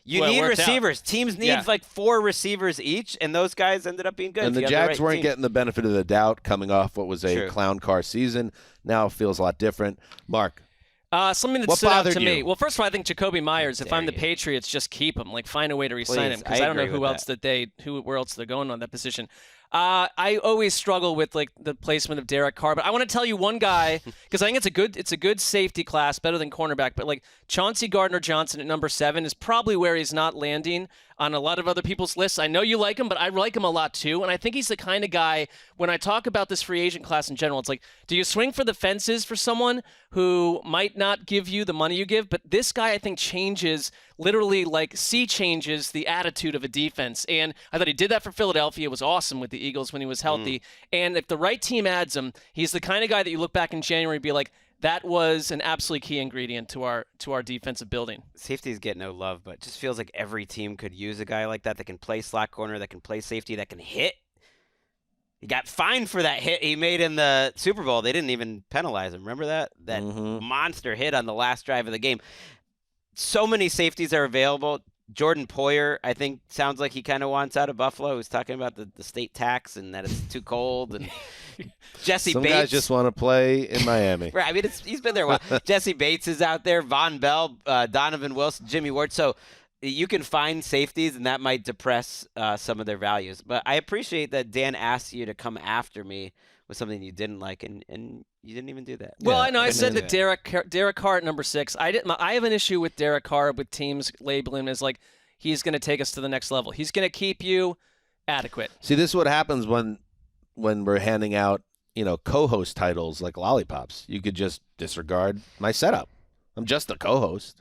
You need receivers. Teams need like 4 receivers each, and those guys ended up being good. And the Jags weren't getting the benefit of the doubt coming off what was a clown car season. Now it feels a lot different. Mark. Something that stood out to me. Well, first of all, I think Jacoby Myers, if I'm the Patriots, just keep him. Like, find a way to re-sign him, because I don't know where else they're going on that position. I always struggle with like the placement of Derek Carr, but I want to tell you one guy, because I think it's a good safety class, better than cornerback. But like Chauncy Gardner-Johnson at number 7 is probably where he's not landing on a lot of other people's lists. I know you like him, but I like him a lot too. And I think he's the kind of guy, when I talk about this free agent class in general, it's like, do you swing for the fences for someone who might not give you the money you give? But this guy, I think, changes, literally like changes the attitude of a defense. And I thought he did that for Philadelphia. It was awesome with the Eagles when he was healthy. And if the right team adds him, he's the kind of guy that you look back in January and be like, that was an absolutely key ingredient to our defensive building. Safeties get no love, but it just feels like every team could use a guy like that can play slot corner, that can play safety, that can hit. He got fined for that hit he made in the Super Bowl. They didn't even penalize him. Remember that? That monster hit on the last drive of the game. So many safeties are available. Jordan Poyer, I think, sounds like he kind of wants out of Buffalo. He was talking about the state tax and that it's too cold. And Jesse Bates. Some guys just want to play in Miami. Right. I mean, he's been there a while. Jesse Bates is out there. Von Bell, Donovan Wilson, Jimmy Ward. So you can find safeties, and that might depress some of their values. But I appreciate that Dan asked you to come after me with something you didn't like, and you didn't even do that. Well, I know I said that Derek Carr at number 6. I have an issue with Derek Carr with teams labeling him as like he's going to take us to the next level. He's going to keep you adequate. See, this is what happens when we're handing out, co-host titles like lollipops. You could just disregard my setup. I'm just a co-host.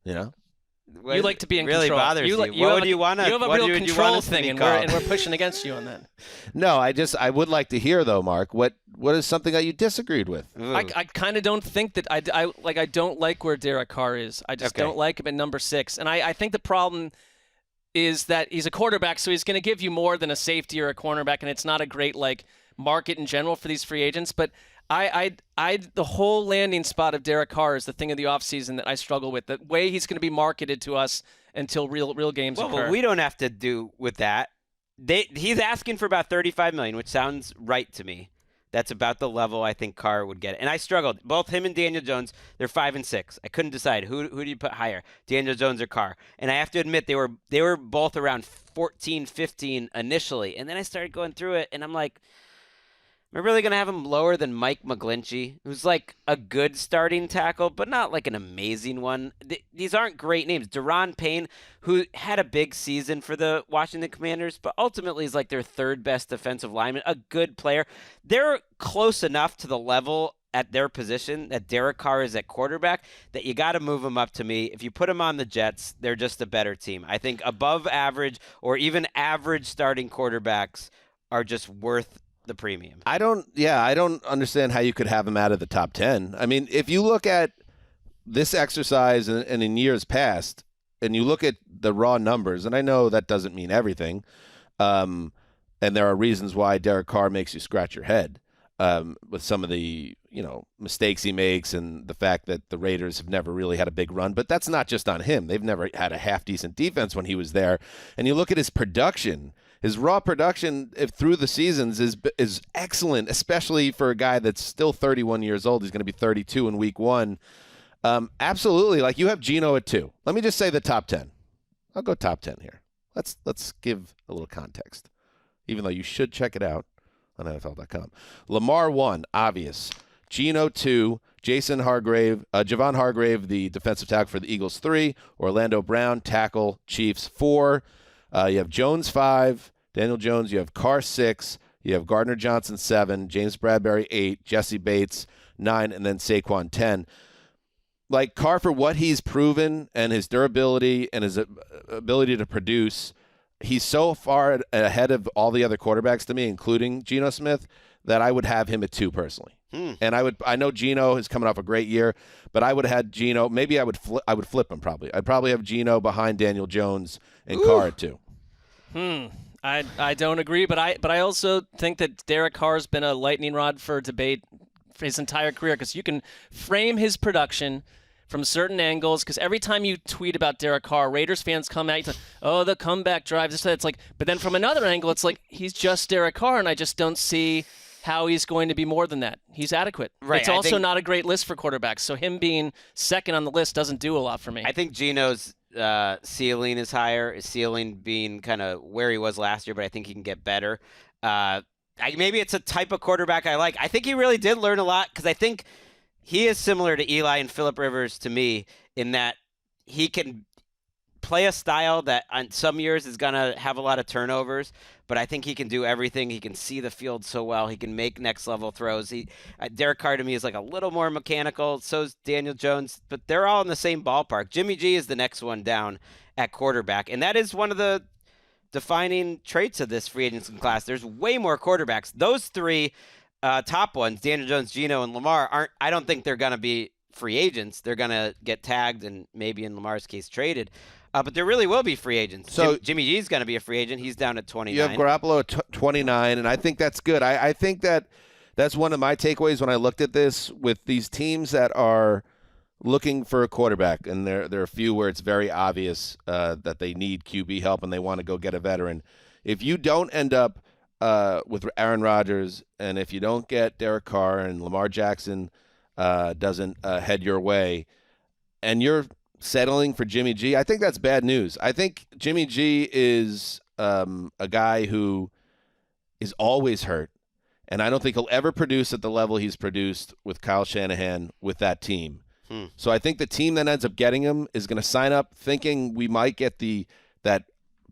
You like to be in really control. Bothers you. What do you want to? You have a real control thing, and we're pushing against you on that. No, I would like to hear though, Mark. What is something that you disagreed with? I kind of don't think that I don't like where Derek Carr is. I just don't like him at number 6, and I think the problem is that he's a quarterback, so he's going to give you more than a safety or a cornerback, and it's not a great market in general for these free agents, but. The whole landing spot of Derek Carr is the thing of the offseason that I struggle with. The way he's going to be marketed to us until real games occur. Well, we don't have to do with that. He's asking for about $35 million, which sounds right to me. That's about the level I think Carr would get. And I struggled. Both him and Daniel Jones, they're 5 and 6. I couldn't decide who do you put higher, Daniel Jones or Carr. And I have to admit they were both around 14, 15 initially. And then I started going through it, and I'm like, am I really going to have him lower than Mike McGlinchey, who's like a good starting tackle, but not like an amazing one? These aren't great names. Deron Payne, who had a big season for the Washington Commanders, but ultimately is like their 3rd best defensive lineman, a good player. They're close enough to the level at their position that Derek Carr is at quarterback that you got to move him up to me. If you put him on the Jets, they're just a better team. I think above average or even average starting quarterbacks are just worth the premium. I don't understand how you could have him out of the top 10. I mean, if you look at this exercise and in years past, and you look at the raw numbers, and I know that doesn't mean everything, and there are reasons why Derek Carr makes you scratch your head with some of the mistakes he makes and the fact that the Raiders have never really had a big run. But that's not just on him. They've never had a half-decent defense when he was there. And you look at his production. His raw production through the seasons is excellent, especially for a guy that's still 31 years old. He's going to be 32 in week 1. Absolutely. Like, you have Geno at 2. Let me just say the top 10. I'll go top 10 here. Let's give a little context, even though you should check it out on NFL.com. Lamar 1, obvious. Geno 2. Javon Hargrave, the defensive tackle for the Eagles 3. Orlando Brown, tackle, Chiefs 4. You have Jones 5, Daniel Jones. You have Carr 6. You have Gardner Johnson 7, James Bradbury 8, Jesse Bates 9, and then Saquon 10. Like, Carr, for what he's proven and his durability and his ability to produce, he's so far ahead of all the other quarterbacks to me, including Geno Smith, that I would have him at 2 personally. And I know Geno is coming off a great year, but I would have had Geno. Maybe I would flip him probably. I'd probably have Geno behind Daniel Jones and Carr at 2. I don't agree, but I also think that Derek Carr's been a lightning rod for debate for his entire career, because you can frame his production from certain angles, because every time you tweet about Derek Carr, Raiders fans come at you, oh, the comeback drive. It's like, but then from another angle, it's like he's just Derek Carr, and I just don't see how he's going to be more than that. He's adequate. Right, It's also not a great list for quarterbacks, so him being second on the list doesn't do a lot for me. I think Geno's ceiling is higher, his ceiling being kind of where he was last year, but I think he can get better. Maybe it's a type of quarterback I like. I think he really did learn a lot because I think he is similar to Eli and Phillip Rivers to me in that he can play a style that on some years is going to have a lot of turnovers, but I think he can do everything. He can see the field so well. He can make next-level throws. Derek Carr to me is like a little more mechanical. So is Daniel Jones, but they're all in the same ballpark. Jimmy G is the next one down at quarterback, and that is one of the defining traits of this free agency class. There's way more quarterbacks. Those three top ones, Daniel Jones, Geno, and Lamar, I don't think they're going to be free agents. They're going to get tagged and maybe in Lamar's case traded. But there really will be free agents. So Jimmy G is going to be a free agent. He's down at 29. You have Garoppolo at 29, and I think that's good. I think that's one of my takeaways when I looked at this with these teams that are looking for a quarterback, and there are a few where it's very obvious that they need QB help and they want to go get a veteran. If you don't end up with Aaron Rodgers, and if you don't get Derek Carr and Lamar Jackson doesn't head your way, and you're settling for Jimmy G, I think that's bad news. I think Jimmy G is a guy who is always hurt, and I don't think he'll ever produce at the level he's produced with Kyle Shanahan with that team. So I think the team that ends up getting him is going to sign up thinking we might get that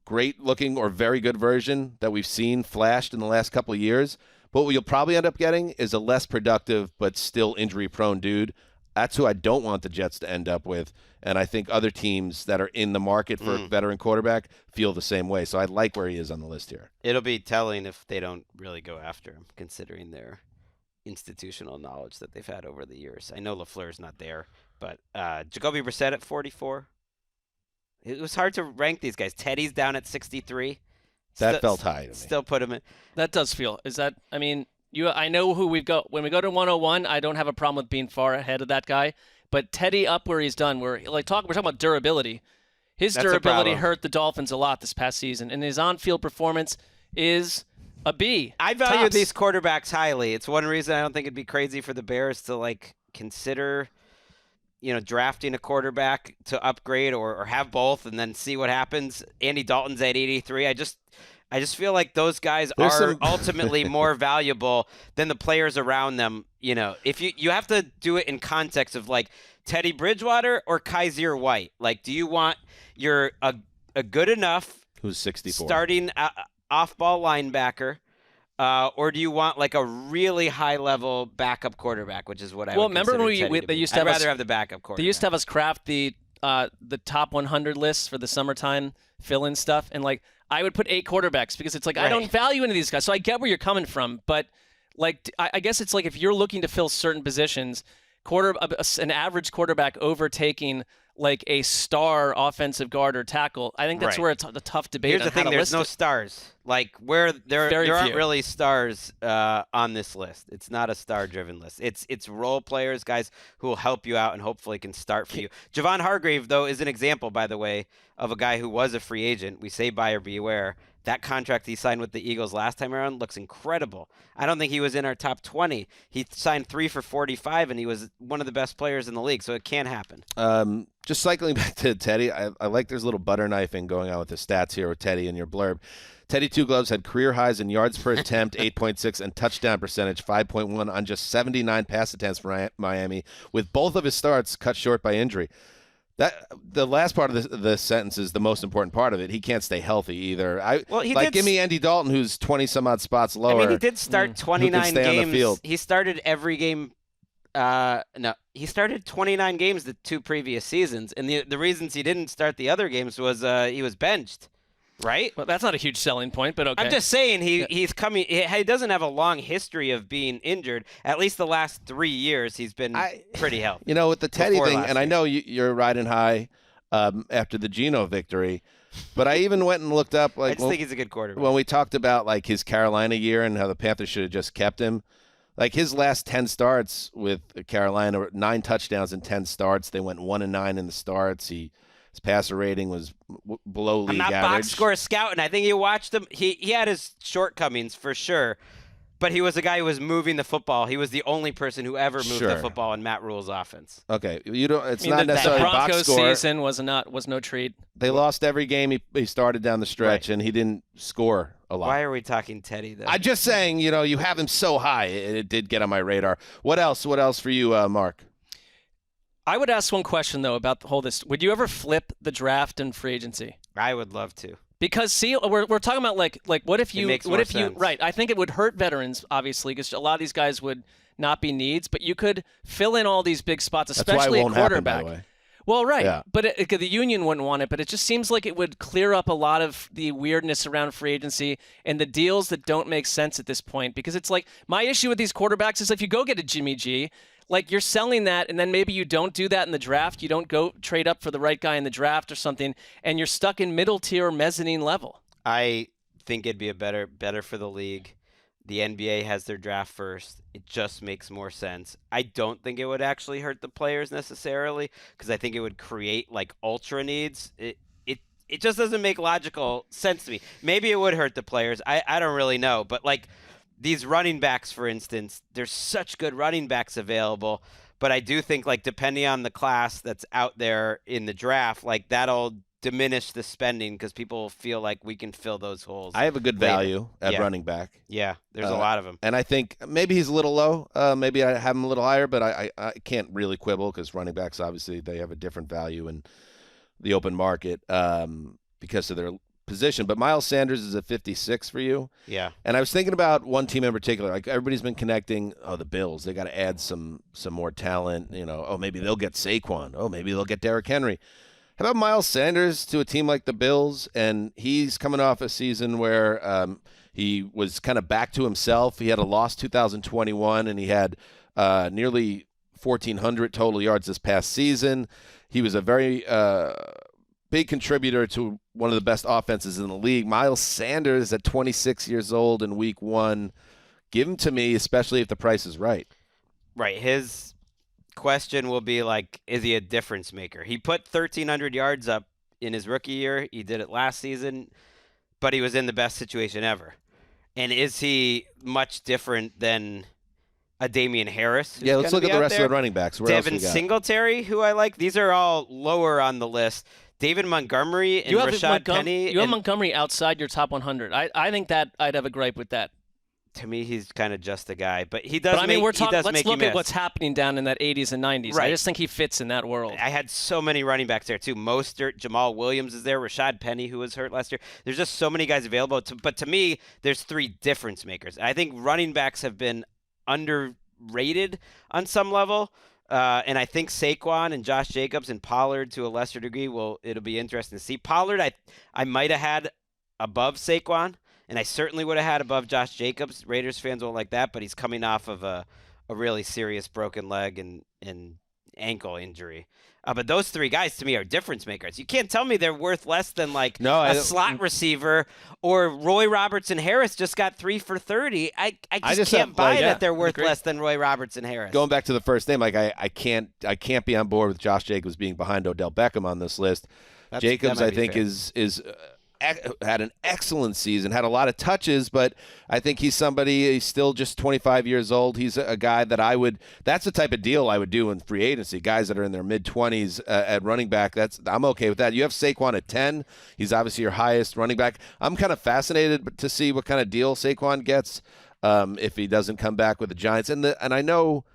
great-looking or very good version that we've seen flashed in the last couple of years. But what you'll probably end up getting is a less productive but still injury-prone dude. That's who I don't want the Jets to end up with. And I think other teams that are in the market for a veteran quarterback feel the same way. So I like where he is on the list here. It'll be telling if they don't really go after him, considering their institutional knowledge that they've had over the years. I know LaFleur's not there, but Jacoby Brissett at 44. It was hard to rank these guys. Teddy's down at 63. That felt high to me. Still put him in. That does feel. Is that? I mean, I know who we've got. When we go to 101, I don't have a problem with being far ahead of that guy. But Teddy up where he's done, we're talking about durability. His durability hurt the Dolphins a lot this past season, and his on-field performance is a B. I value Tops. these quarterbacks highly. It's one reason I don't think it'd be crazy for the Bears to consider, drafting a quarterback to upgrade or have both and then see what happens. Andy Dalton's at 83. I just feel like those guys are ultimately more valuable than the players around them. If you have to do it in context of Teddy Bridgewater or Kaiser White. Do you want a good enough who's 64 starting off-ball linebacker, or do you want a really high-level backup quarterback, which is what I would remember consider when Teddy to be. they used to I'd rather have the backup quarterback. They used to have us craft the top 100 lists for the summertime fill-in stuff, and I would put 8 quarterbacks because it's I don't value any of these guys. So I get where you're coming from, but I guess it's if you're looking to fill certain positions, an average quarterback overtaking a star offensive guard or tackle, I think that's where it's a tough debate. Here's the thing: there's no stars. Where there aren't really stars on this list. It's not a star-driven list. It's role players, guys who will help you out and hopefully can start for you. Javon Hargrave, though, is an example, by the way, of a guy who was a free agent. We say buyer beware. That contract he signed with the Eagles last time around looks incredible. I don't think he was in our top 20. He signed 3 for $45, and he was one of the best players in the league, so it can happen. Just cycling back to Teddy, I like there's a little butter knifing going on with the stats here with Teddy in your blurb. Teddy Two Gloves had career highs in yards per attempt, 8.6, and touchdown percentage, 5.1, on just 79 pass attempts for Miami, with both of his starts cut short by injury. The last part of the sentence is the most important part of it. He can't stay healthy either. Give me Andy Dalton, who's 20-some-odd spots lower. I mean, he did start 29 games. He started every game. He started 29 games the 2 previous seasons, and the reasons he didn't start the other games was he was benched. Right? Well, that's not a huge selling point, but okay. I'm just saying he's coming. He doesn't have a long history of being injured. At least the last 3 years, he's been pretty healthy. With the Teddy thing, and I know you're riding high after the Geno victory, but I even went and looked up. I just think he's a good quarterback. When we talked about his Carolina year and how the Panthers should have just kept him, Like his last 10 starts with Carolina, 9 touchdowns in 10 starts. They went 1-9 in the starts. His passer rating was below league average. I'm not box score scouting. I think you watched him. He had his shortcomings for sure. But he was a guy who was moving the football. He was the only person who ever moved the football in Matt Rule's offense. Okay, it's not necessarily the box Broncos score. season was no treat. They lost every game he started down the stretch, and he didn't score a lot. Why are we talking Teddy, though? I'm just saying, you have him so high. It did get on my radar. What else? What else for you, Mark? I would ask one question, though, about the whole this. Would you ever flip the draft and free agency? I would love to. Because we're talking about like what if you sense. right? I think it would hurt veterans obviously because a lot of these guys would not be needs, but you could fill in all these big spots, especially That's why it won't at quarterback. happen, by the way. Well, right, Yeah. but the union wouldn't want it. But it just seems like it would clear up a lot of the weirdness around free agency and the deals that don't make sense at this point. Because it's like my issue with these quarterbacks is if you go get a Jimmy G. Like you're selling that, and then maybe you don't do that in the draft. You don't go trade up for the right guy in the draft or something, and you're stuck in middle tier mezzanine level. I think it'd be a better for the league. The NBA has their draft first. It just makes more sense. I don't think it would actually hurt the players necessarily because I think it would create like ultra needs. It just doesn't make logical sense to me. Maybe it would hurt the players. I don't really know, but like. These running backs, for instance, there's such good running backs available, but I do think, like, depending on the class that's out there in the draft, like, that'll diminish the spending because people feel like we can fill those holes. I have a good value at running back. Yeah, there's a lot of them. And I think maybe he's a little low. Maybe I have him a little higher, but I can't really quibble because running backs, obviously, they have a different value in the open market because of their position. But Miles Sanders is a 56 for you. Yeah. And I was thinking about one team in particular. Like everybody's been connecting, the Bills. They got to add some more talent. Maybe they'll get Saquon. Oh, maybe they'll get Derrick Henry. How about Miles Sanders to a team like the Bills? And he's coming off a season where he was kind of back to himself. He had a lost 2021, and he had nearly 1,400 total yards this past season. He was a very big contributor to one of the best offenses in the league. Miles Sanders at 26 years old in week 1. Give him to me, especially if the price is right. Right. His question will be like, is he a difference maker? He put 1,300 yards up in his rookie year. He did it last season, but he was in the best situation ever. And is he much different than a Damian Harris? Yeah, let's look at the rest of the running backs. Where Devin Singletary, who I like. These are all lower on the list. David Montgomery and Rashad Penny. You have Montgomery outside your top 100. I think that I'd have a gripe with that. To me, he's kind of just a guy, but he does. But I mean, let's look at what's happening down in that 80s and 90s. Right. I just think he fits in that world. I had so many running backs there too. Mostert, Jamal Williams is there. Rashad Penny, who was hurt last year. There's just so many guys available. But to me, there's 3 difference makers. I think running backs have been underrated on some level. And I think Saquon and Josh Jacobs and Pollard to a lesser degree it'll be interesting to see. Pollard I might have had above Saquon, and I certainly would have had above Josh Jacobs. Raiders fans won't like that, but he's coming off of a really serious broken leg and ankle injury. But those 3 guys to me are difference makers. You can't tell me they're worth less than a slot receiver or Roy Robertson Harris just got 3 for 30. I just can't buy that they're worth less than Roy Robertson Harris. Going back to the first name, I can't be on board with Josh Jacobs being behind Odell Beckham on this list. Jacobs, I think, is had an excellent season, had a lot of touches, but I think he's still just 25 years old. He's a guy that that's the type of deal I would do in free agency, guys that are in their mid-20s at running back. I'm okay with that. You have Saquon at 10. He's obviously your highest running back. I'm kind of fascinated to see what kind of deal Saquon gets if he doesn't come back with the Giants. And I know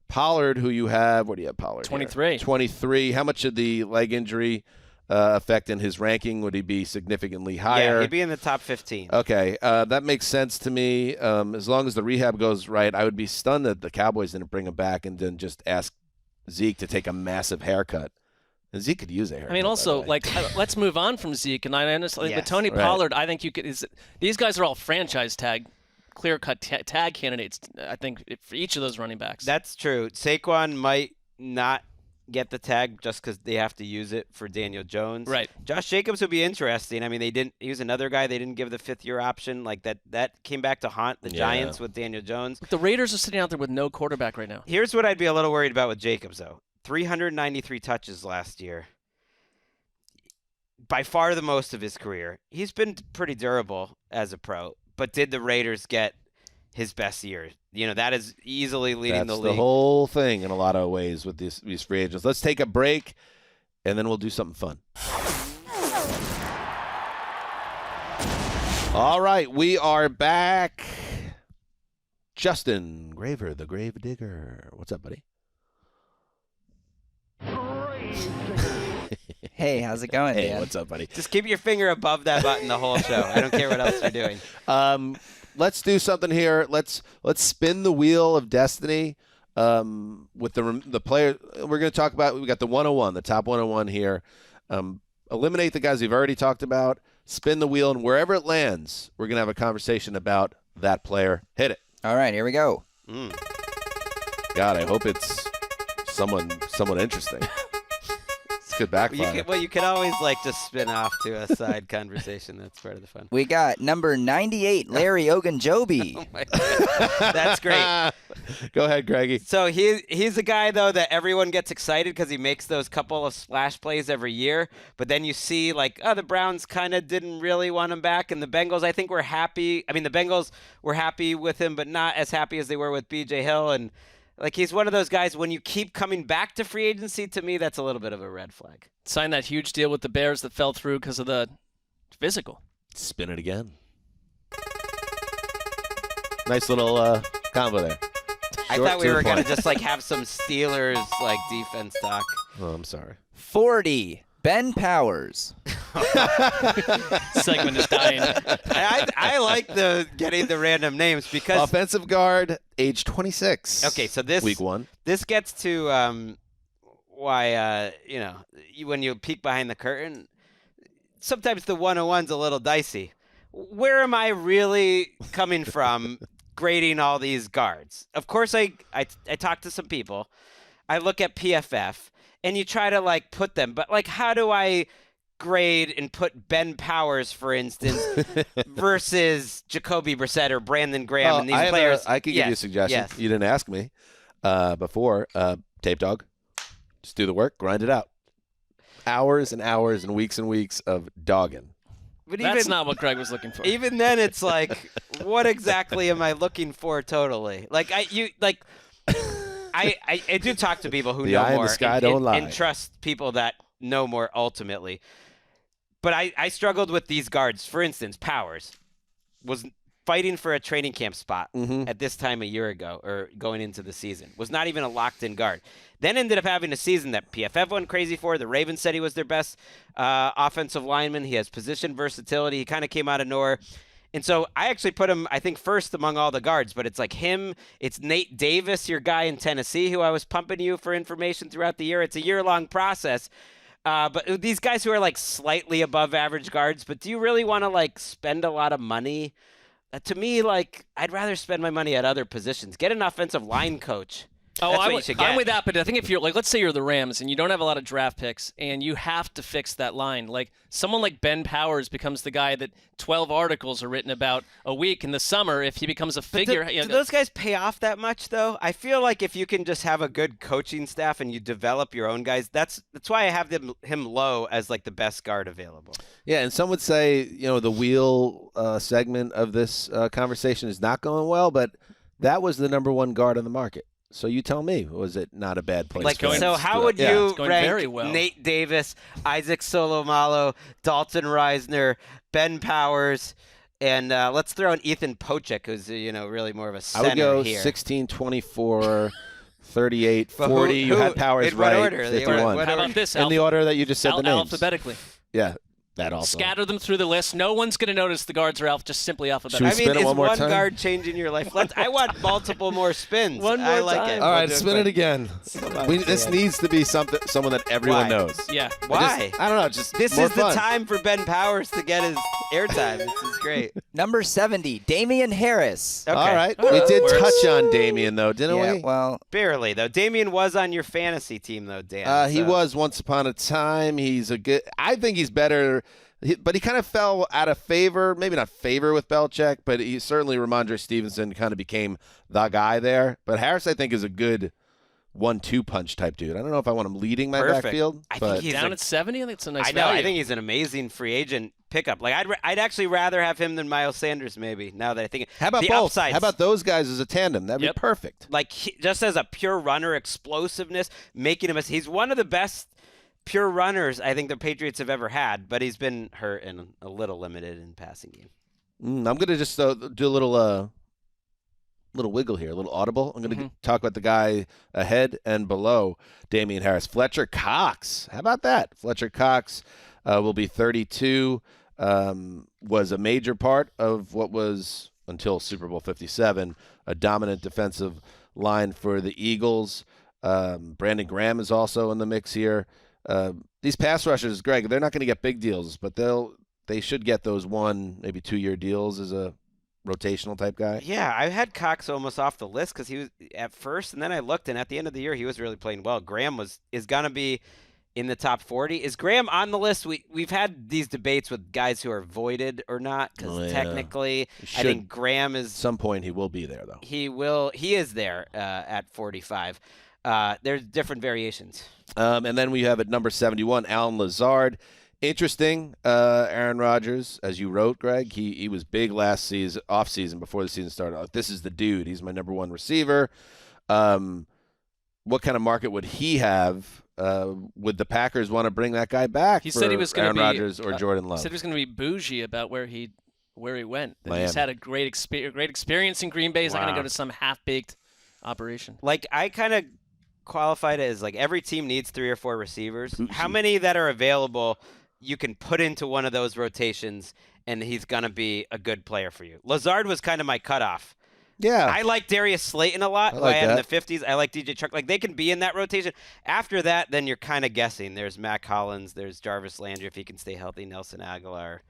Pollard, who you have, what do you have, Pollard? 23. 23. How much of the leg injury effect in his ranking? Would he be significantly higher? Yeah, he'd be in the top 15. Okay, that makes sense to me. As long as the rehab goes right, I would be stunned that the Cowboys didn't bring him back and then just ask Zeke to take a massive haircut. And Zeke could use a haircut. I mean, also, let's move on from Zeke. And I honestly, with Tony Pollard, I think these guys are all franchise tag, clear-cut tag candidates, I think, for each of those running backs. That's true. Saquon might not get the tag just because they have to use it for Daniel Jones. Right. Josh Jacobs would be interesting. I mean, he was another guy they didn't give the 5th-year option. Like that came back to haunt the Giants with Daniel Jones. The Raiders are sitting out there with no quarterback right now. Here's what I'd be a little worried about with Jacobs, though. 393 touches last year. By far the most of his career. He's been pretty durable as a pro, but did the Raiders get his best year? That is easily leading the league. That's the whole thing in a lot of ways with these free agents. Let's take a break, and then we'll do something fun. All right, we are back. Justin Graver, the Grave Digger. What's up, buddy? Hey, how's it going, Hey, Dan? what's up, buddy? Just keep your finger above that button the whole show. I don't care what else you're doing. Let's do something here. Let's spin the wheel of destiny with the player. We're going to talk about. We got the 101, the top 101 here. Eliminate the guys we've already talked about. Spin the wheel, and wherever it lands, we're going to have a conversation about that player. Hit it. All right, here we go. God, I hope it's someone interesting. It's good backfire. You can always just spin off to a side conversation. That's part of the fun. We got number 98, Larry Ogunjobi. Oh my God. That's great. Go ahead, Greggy. So he's a guy, though, that everyone gets excited because he makes those couple of splash plays every year. But then you see, the Browns kind of didn't really want him back. And the Bengals, I think, were happy. I mean, the Bengals were happy with him, but not as happy as they were with B.J. Hill. And, he's one of those guys, when you keep coming back to free agency, to me, that's a little bit of a red flag. Signed that huge deal with the Bears that fell through because of the physical. Spin it again. Nice little combo there. I thought we were going to just have some Steelers defense talk. Oh, I'm sorry. 40, Ben Powers. Segment is dying. I like getting the random names because offensive guard, age 26. Okay, so this week 1. This gets to why when you peek behind the curtain, sometimes the 101's a little dicey. Where am I really coming from grading all these guards? Of course, I talk to some people. I look at PFF, and you try to put them, but how do I grade and put Ben Powers, for instance, versus Jacoby Brissett or Brandon Graham and these players? I could give you a suggestion. Yes. You didn't ask me before. Tape dog. Just do the work, grind it out. Hours and hours and weeks of dogging. But that's not what Gregg was looking for. Even then, it's what exactly am I looking for totally? I do talk to people who know more and trust people that know more ultimately. But I struggled with these guards. For instance, Powers was fighting for a training camp spot at this time a year ago or going into the season. Was not even a locked-in guard. Then ended up having a season that PFF went crazy for. The Ravens said he was their best offensive lineman. He has position versatility. He kind of came out of nowhere. And so I actually put him, I think, first among all the guards. But it's him. It's Nate Davis, your guy in Tennessee, who I was pumping you for information throughout the year. It's a year-long process. But these guys who are slightly above average guards, but do you really want to spend a lot of money? To me, I'd rather spend my money at other positions. Get an offensive line coach. I'm with that, but I think if you're let's say you're the Rams and you don't have a lot of draft picks and you have to fix that line, someone like Ben Powers becomes the guy that 12 articles are written about a week in the summer if he becomes a figure. Do those guys pay off that much though? I feel if you can just have a good coaching staff and you develop your own guys, that's why I have him low as the best guard available. Yeah, and some would say the wheel segment of this conversation is not going well, but that was the number 1 guard on the market. So you tell me, was it not a bad place? So how would you rank Nate Davis, Isaac Solomalo, Dalton Reisner, Ben Powers, and let's throw in Ethan Pochek, who's really more of a center here. I would go 16, 24, 38, 40. You had Powers right. Order? 51. How about this? In the order that you just said the names. Alphabetically. Yeah. That also. Scatter them through the list. No one's going to notice the guards are just simply alphabetical. Should we spin it one more time? Is one guard changing your life? I want multiple more spins. One more I like time. it. All right, spin it again. This needs to be someone that everyone knows. Yeah. Why? I don't know. Just this more is fun. the time for Ben Powers to get his airtime. This is great. Number 70, Damian Harris. Okay. All right. We did Works. touch on Damian, though, didn't Yeah, we? well, Barely, though. Damian was on your fantasy team, though, Dan. He was once upon a time. I think he's better, but he kind of fell out of favor. Maybe not favor with Belichick, but he certainly, Ramondre Stevenson kind of became the guy there. But Harris, I think, is a good 1-2 punch type dude. I don't know if I want him leading my Perfect. backfield. I but think he's Down at 70, I think it's a nice I know. value. I think he's an amazing free agent pickup. Like I'd actually rather have him than Miles Sanders, maybe. Now that I think how about the both? upsides, How about those guys as a tandem? That'd be perfect. like just as a pure runner, explosiveness, making him. He's one of the best pure runners I think the Patriots have ever had, but he's been hurt and a little limited in passing game. I'm gonna just do a little wiggle here, a little audible. I'm going to talk about the guy ahead and below Damian Harris. Fletcher Cox. How about that? Fletcher Cox will be 32, was a major part of what was, until Super Bowl 57, a dominant defensive line for the Eagles. Brandon Graham is also in the mix here. These pass rushers, Greg, they're not going to get big deals, but they should get those 1, maybe 2-year deals as a rotational type guy. Yeah, I had Cox almost off the list because he was at first, and then I looked, and at the end of the year, he was really playing well. Graham is going to be in the top 40. Is Graham on the list? We've had these debates with guys who are voided or not because technically, I think Graham is. At some point, he will be there, though. He is there at 45. There's different variations. And then we have at number 71, Alan Lazard. Interesting, Aaron Rodgers, as you wrote, Greg. He was big last season, off season, before the season started. This is the dude. He's my number 1 receiver. What kind of market would he have? Would the Packers want to bring that guy back? He said he was going to be Aaron Rodgers or Jordan Love. He said he was going to be bougie about where he went. That Miami. he's had a great experience in Green Bay. He's not going to go to some half-baked operation. Like I kind of qualified it as like every team needs 3 or 4 receivers. How many that are available you can put into one of those rotations, and he's going to be a good player for you? Lazard was kind of my cutoff. Yeah. I like Darius Slayton a lot, I who like I had that. in the 50s. I like DJ Chark. Like, they can be in that rotation. After that, then you're kind of guessing. There's Matt Collins. There's Jarvis Landry, if he can stay healthy. Nelson Aguilar.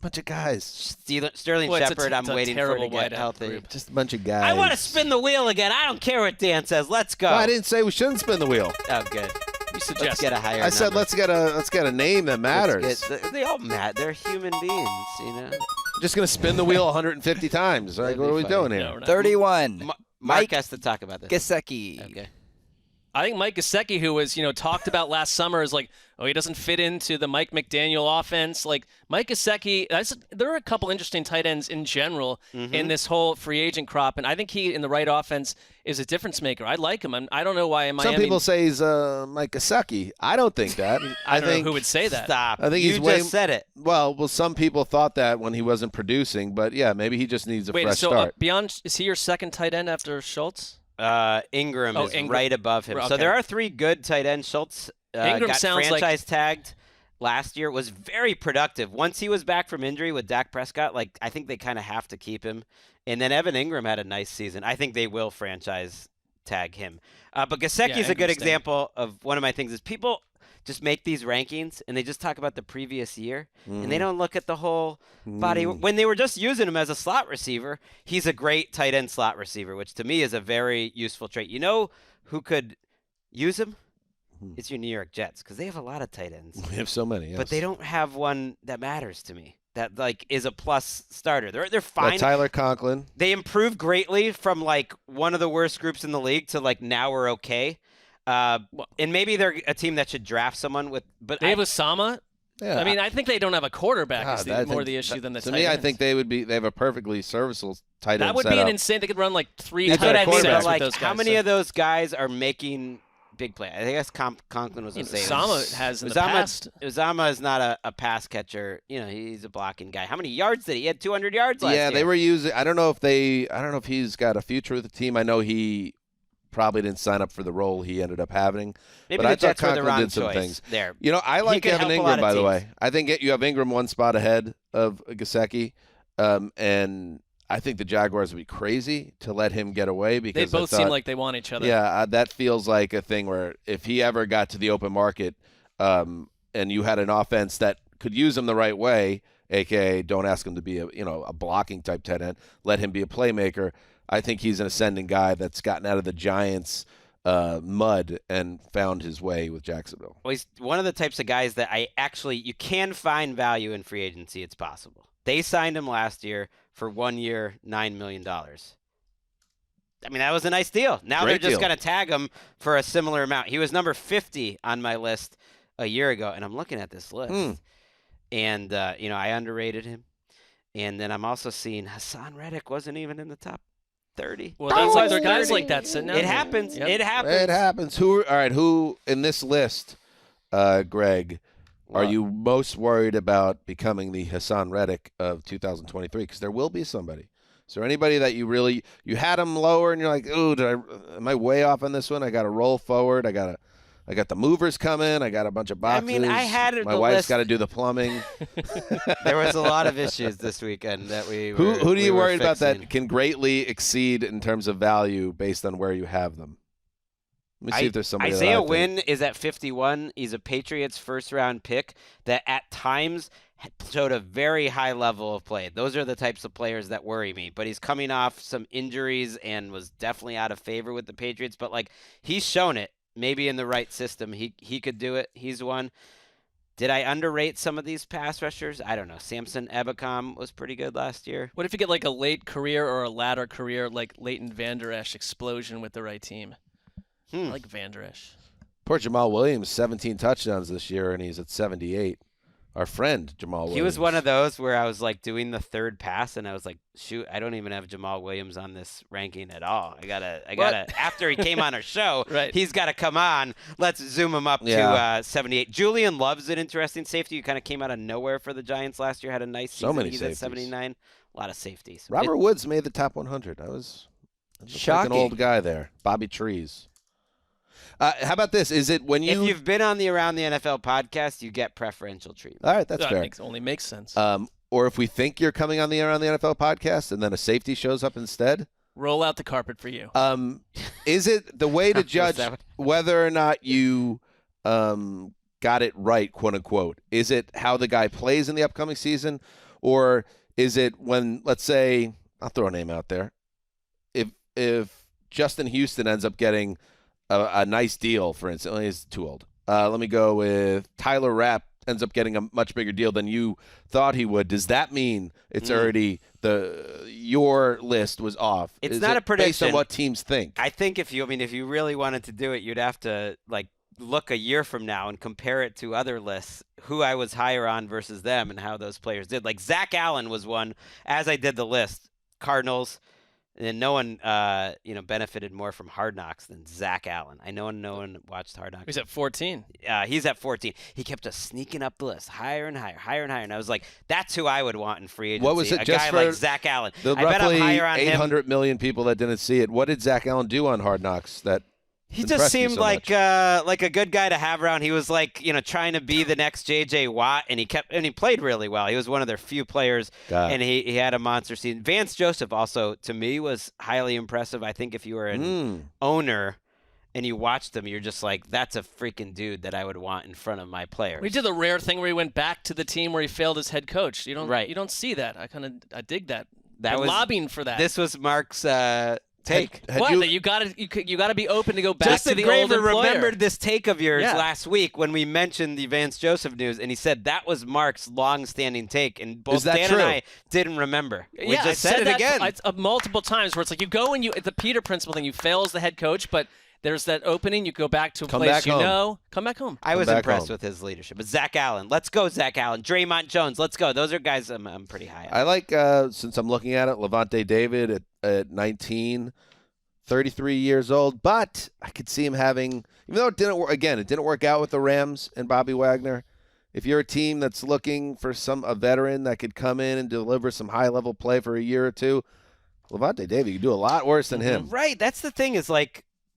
Bunch of guys. Sterling Boy, it's Shepard, a I'm waiting for terrible to get wideout healthy. group. Just a bunch of guys. I want to spin the wheel again. I don't care what Dan says. Let's go. Well, I didn't say we shouldn't spin the wheel. Oh, good. You Let's suggest get a higher I said number. let's get a name that matters. They all matter. They're human beings, you know. Just going to spin the wheel 150 times. Like, That'd what be are we funny. doing No, here? we're not. 31, Mark Mike has to talk about this. Gesicki. Okay. I think Mike Gesicki, who was, talked about last summer, is like, oh, he doesn't fit into the Mike McDaniel offense. Like, Mike Gesicki, there are a couple interesting tight ends in general in this whole free agent crop, and I think he, in the right offense, is a difference maker. I like him. I don't know why Miami. Some people say he's Mike Gesicki. I don't think that. I don't think know who would say that. Stop. I think you he's just said it. Well, some people thought that when he wasn't producing, but yeah, maybe he just needs a Wait, fresh so start. beyond, is he your second tight end after Schultz? Ingram is Ingram. right above him. So Okay. there are 3 good tight ends. Schultz Ingram got sounds franchise tagged last year, was very productive. Once he was back from injury with Dak Prescott, I think they kind of have to keep him. And then Evan Ingram had a nice season. I think they will franchise tag him. But Gesicki is a good Ingram's staying. example of one of my things is people just make these rankings and they just talk about the previous year and they don't look at the whole body. When they were just using him as a slot receiver, he's a great tight end slot receiver, which to me is a very useful trait. You know who could use him? It's your New York Jets, because they have a lot of tight ends. We have so many, yes. But they don't have one that matters to me, that is a plus starter. They're fine. Tyler Conklin. They improved greatly from one of the worst groups in the league to now we're okay. And maybe they're a team that should draft someone with. But They have Osama. Yeah, I mean, I think they don't have a quarterback. God, Is I more think the issue than the to tight me, I ends. think they have a perfectly serviceable tight end that would set be an up. insane. They could run 3 That's tight what I end mean, sets but, with those guys. how many of those guys are making big play? I guess Conklin was insane. Osama has in the past. Osama is not a pass catcher. He's a blocking guy. How many yards did he? He had 200 yards last year. Yeah, they were using. I don't know if he's got a future with the team. I know he probably didn't sign up for the role he ended up having. Maybe but the I thought Jets were the Conklin wrong did some choice things. there. I like could Evan help a lot Ingram, of by the teams. way. I think you have Ingram one spot ahead of Gesicki, and I think the Jaguars would be crazy to let him get away They because both seem like they want each other. Yeah, that feels like a thing where if he ever got to the open market, and you had an offense that could use him the right way, aka don't ask him to be a blocking type tight end. Let him be a playmaker. I think he's an ascending guy that's gotten out of the Giants' mud and found his way with Jacksonville. Well, he's one of the types of guys that you can find value in free agency. It's possible. They signed him last year for 1 year, $9 million. I mean, that was a nice deal. Now they're just going to tag him for a similar amount. He was number 50 on my list a year ago, and I'm looking at this list. And, I underrated him. And then I'm also seeing Hassan Reddick wasn't even in the top 30. Well, that's like there are guys like that sitting out It there. happens. Yep. It happens. It happens. Who in this list, Greg, are you most worried about becoming the Hassan Reddick of 2023? Because there will be somebody. Is there anybody that you had him lower and you're like, ooh, am I way off on this one? I got to roll forward. I got the movers coming. I got a bunch of boxes. I mean, I had my wife's got to do the plumbing. There was a lot of issues this weekend that we were, Who do you worry about fixing. that can greatly exceed in terms of value based on where you have them? Let me see if there's somebody. Isaiah that I think. Wynn is at 51. He's a Patriots first-round pick that at times showed a very high level of play. Those are the types of players that worry me. But he's coming off some injuries and was definitely out of favor with the Patriots. But, he's shown it. Maybe in the right system, he could do it. He's one. Did I underrate some of these pass rushers? I don't know. Samson Ebukam was pretty good last year. What if you get a late career or a latter career like Leighton Vander Esch explosion with the right team? I like Vander Esch. Poor Jamal Williams, 17 touchdowns this year, and he's at 78. Our friend, Jamal Williams. He was one of those where I was doing the third pass, and I was like, shoot, I don't even have Jamal Williams on this ranking at all. I gotta, after he came on our show, right. He's got to come on. Let's zoom him up to 78. Julian Love's an interesting safety who kind of came out of nowhere for the Giants last year, had a nice season. So many He's safeties. at 79. A lot of safeties. Robert Woods made the top 100. I was shocking. Like an old guy there. Bobby Trees. How about this? Is it when If you've been on the Around the NFL podcast, you get preferential treatment. All right, that's fair. Only makes sense. Or if we think you're coming on the Around the NFL podcast and then a safety shows up instead. Roll out the carpet for you. Is it the way to judge whether or not you got it right, quote unquote? Is it how the guy plays in the upcoming season? Or is it when, let's say, I'll throw a name out there. If Justin Houston ends up getting a nice deal, for instance. He's too old. Let me go with Tyler Rapp ends up getting a much bigger deal than you thought he would. Does that mean it's already your list was off? It's not a prediction. Based on what teams think. I think if you really wanted to do it, you'd have to look a year from now and compare it to other lists, who I was higher on versus them and how those players did. Zach Allen was one as I did the list. Cardinals. And no one, benefited more from Hard Knocks than Zach Allen. I know no one watched Hard Knocks. He's at 14. He's at 14. He kept us sneaking up the list, higher and higher, higher and higher. And I was like, that's who I would want in free agency. What was it? A just guy for like Zach Allen. The I bet I'm roughly higher on 800 him. million people that didn't see it. What did Zach Allen do on Hard Knocks that He just impressed you seemed so like much? a good guy to have around. He was trying to be the next J.J. Watt, and he played really well. He was one of their few players, and he had a monster season. Vance Joseph also, to me, was highly impressive. I think if you were an owner and you watched him, you're just like, that's a freaking dude that I would want in front of my players. We did the rare thing where he went back to the team where he failed as head coach. You don't see that. I dig that. That was lobbying for that. This was Mark's take. You gotta be open to go back to the old Graver employer. remembered this take of yours last week when we mentioned the Vance Joseph news, and he said that was Mark's long-standing take, and both Dan and I didn't remember. We just said it again. Multiple times where it's you go and the Peter principle thing. You fail as the head coach, but there's that opening. You go back to a place come back home. I was impressed with his leadership. But Zach Allen, let's go, Zach Allen. Draymond Jones, let's go. Those are guys I'm pretty high on. I like, since I'm looking at it, Levante David at 19, 33 years old, but I could see him having, even though it didn't work out with the Rams and Bobby Wagner. If you're a team that's looking for a veteran that could come in and deliver some high-level play for a year or two, Levante David, you could do a lot worse than him. Right. That's the thing is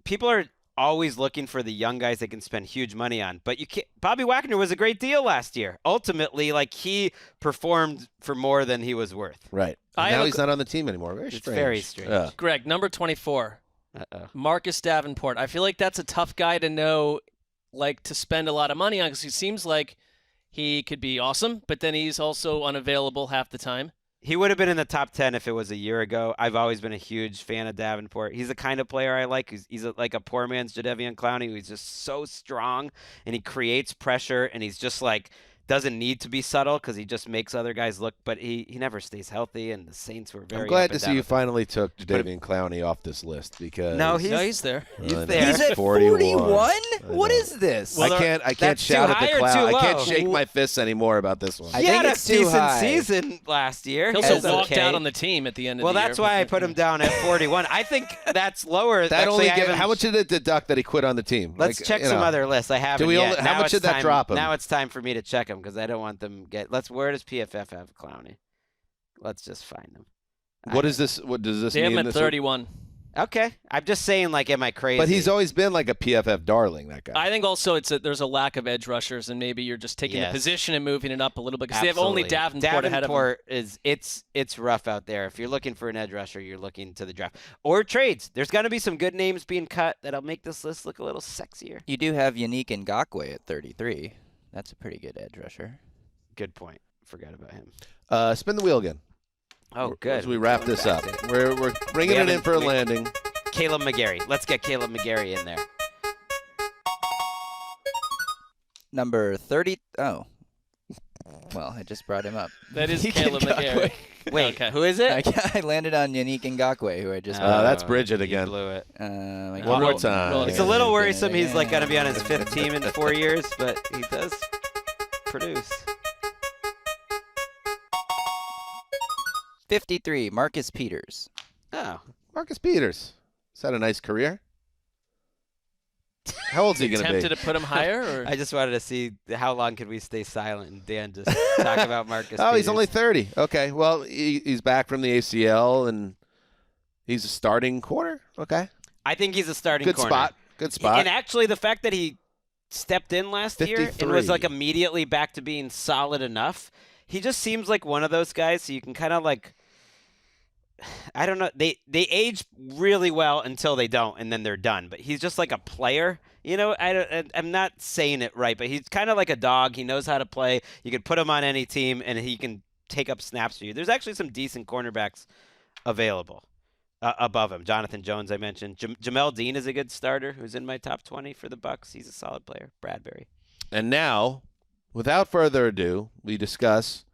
people are always looking for the young guys they can spend huge money on. But you can't. Bobby Wagner was a great deal last year. Ultimately, he performed for more than he was worth. Right. Now he's not on the team anymore. Very strange. It's very strange. Yeah. Greg, number 24. Marcus Davenport. I feel like that's a tough guy to know, to spend a lot of money on, because he seems like he could be awesome, but then he's also unavailable half the time. He would have been in the top 10 if it was a year ago. I've always been a huge fan of Davenport. He's the kind of player I like. He's like a poor man's Jadeveon Clowney. He's just so strong, and he creates pressure, and he's just like doesn't need to be subtle because he just makes other guys look, but he never stays healthy, and the Saints were very I'm glad up to and see down you with him. finally took Jadeveon Clowney off this list because he's there. He's there. He's at 41? What is this? I can't that's shout too at the high or cloud. too I can't low? shake my fists anymore about this one. I He think had a it's too decent high. season last year. He also That's walked okay. out on the team at the end of Well, the year. that's why I put him down at 41. I think that's lower. That Actually, only I get, haven't- how much did it deduct that he quit on the team? Let's check some other lists. I haven't we yet. only- how Now much it's did that time- drop him? Now it's time for me to check him because I don't want them get. Where does PFF have Clowney? Let's just find him. What is this? What does this They have mean? him at This- 31. Okay, I'm just saying, like, am I crazy? But he's always been like a PFF darling, that guy. I think also there's a lack of edge rushers, and maybe you're just taking Yes. the position and moving it up a little bit because they have only Absolutely. Davenport ahead of him. Davenport is it's rough out there. If you're looking for an edge rusher, you're looking to the draft or trades. There's going to be some good names being cut that'll make this list look a little sexier. You do have Yannick Ngakoue at 33. That's a pretty good edge rusher. Good point. Forgot about him. Spin the wheel again. Oh, good. As we wrap this up, we're bringing it in for a landing. Caleb McGarry. Let's get Caleb McGarry in there. Number 30. Oh. Well, I just brought him up. That is Yannick Caleb Ngakoue. McGarry. Wait, Okay. who is it? I landed on Yannick Ngakoue, who I just That's Bridget You again. blew it. One more time. It's a little worrisome. He's like going to be on his 5th team in 4 years, but he does produce. 53, Marcus Peters. Oh. Marcus Peters. He's had a nice career. How old's he going to be? Tempted to put him higher? Or? I just wanted to see how long could we stay silent and Dan just talk about Marcus Oh, he's Peters. only 30. Okay. Well, he's back from the ACL, and he's a starting corner. Okay. I think he's a starting Good corner. spot. Good spot. And actually, the fact that he stepped in last year and 53. was like immediately back to being solid enough, he just seems like one of those guys. So you can kind of like, I don't know, they age really well until they don't, and then they're done. But he's just like a player. You know, I'm not saying it right, but he's kind of like a dog. He knows how to play. You could put him on any team, and he can take up snaps for you. There's actually some decent cornerbacks available above him. Jonathan Jones, I mentioned. Jamel Dean is a good starter who's in my top 20 for the Bucs. He's a solid player. Bradbury. And now, without further ado, we discuss,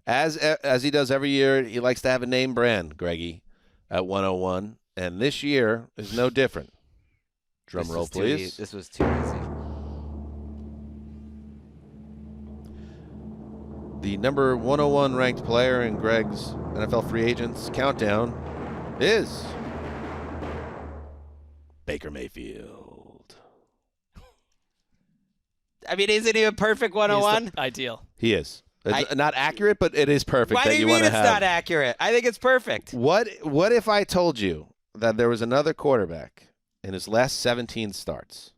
as he does every year, he likes to have a name brand, Greggy, at 101. And this year is no different. Drum roll, please. This was too easy. The number 101 ranked player in Gregg's NFL free agents countdown is Baker Mayfield. I mean, isn't he a perfect 101? He's the ideal. He is. It's not accurate, but it is perfect. Why that do you you mean want to it's have. not accurate? I think it's perfect. What if I told you that there was another quarterback in his last 17 starts,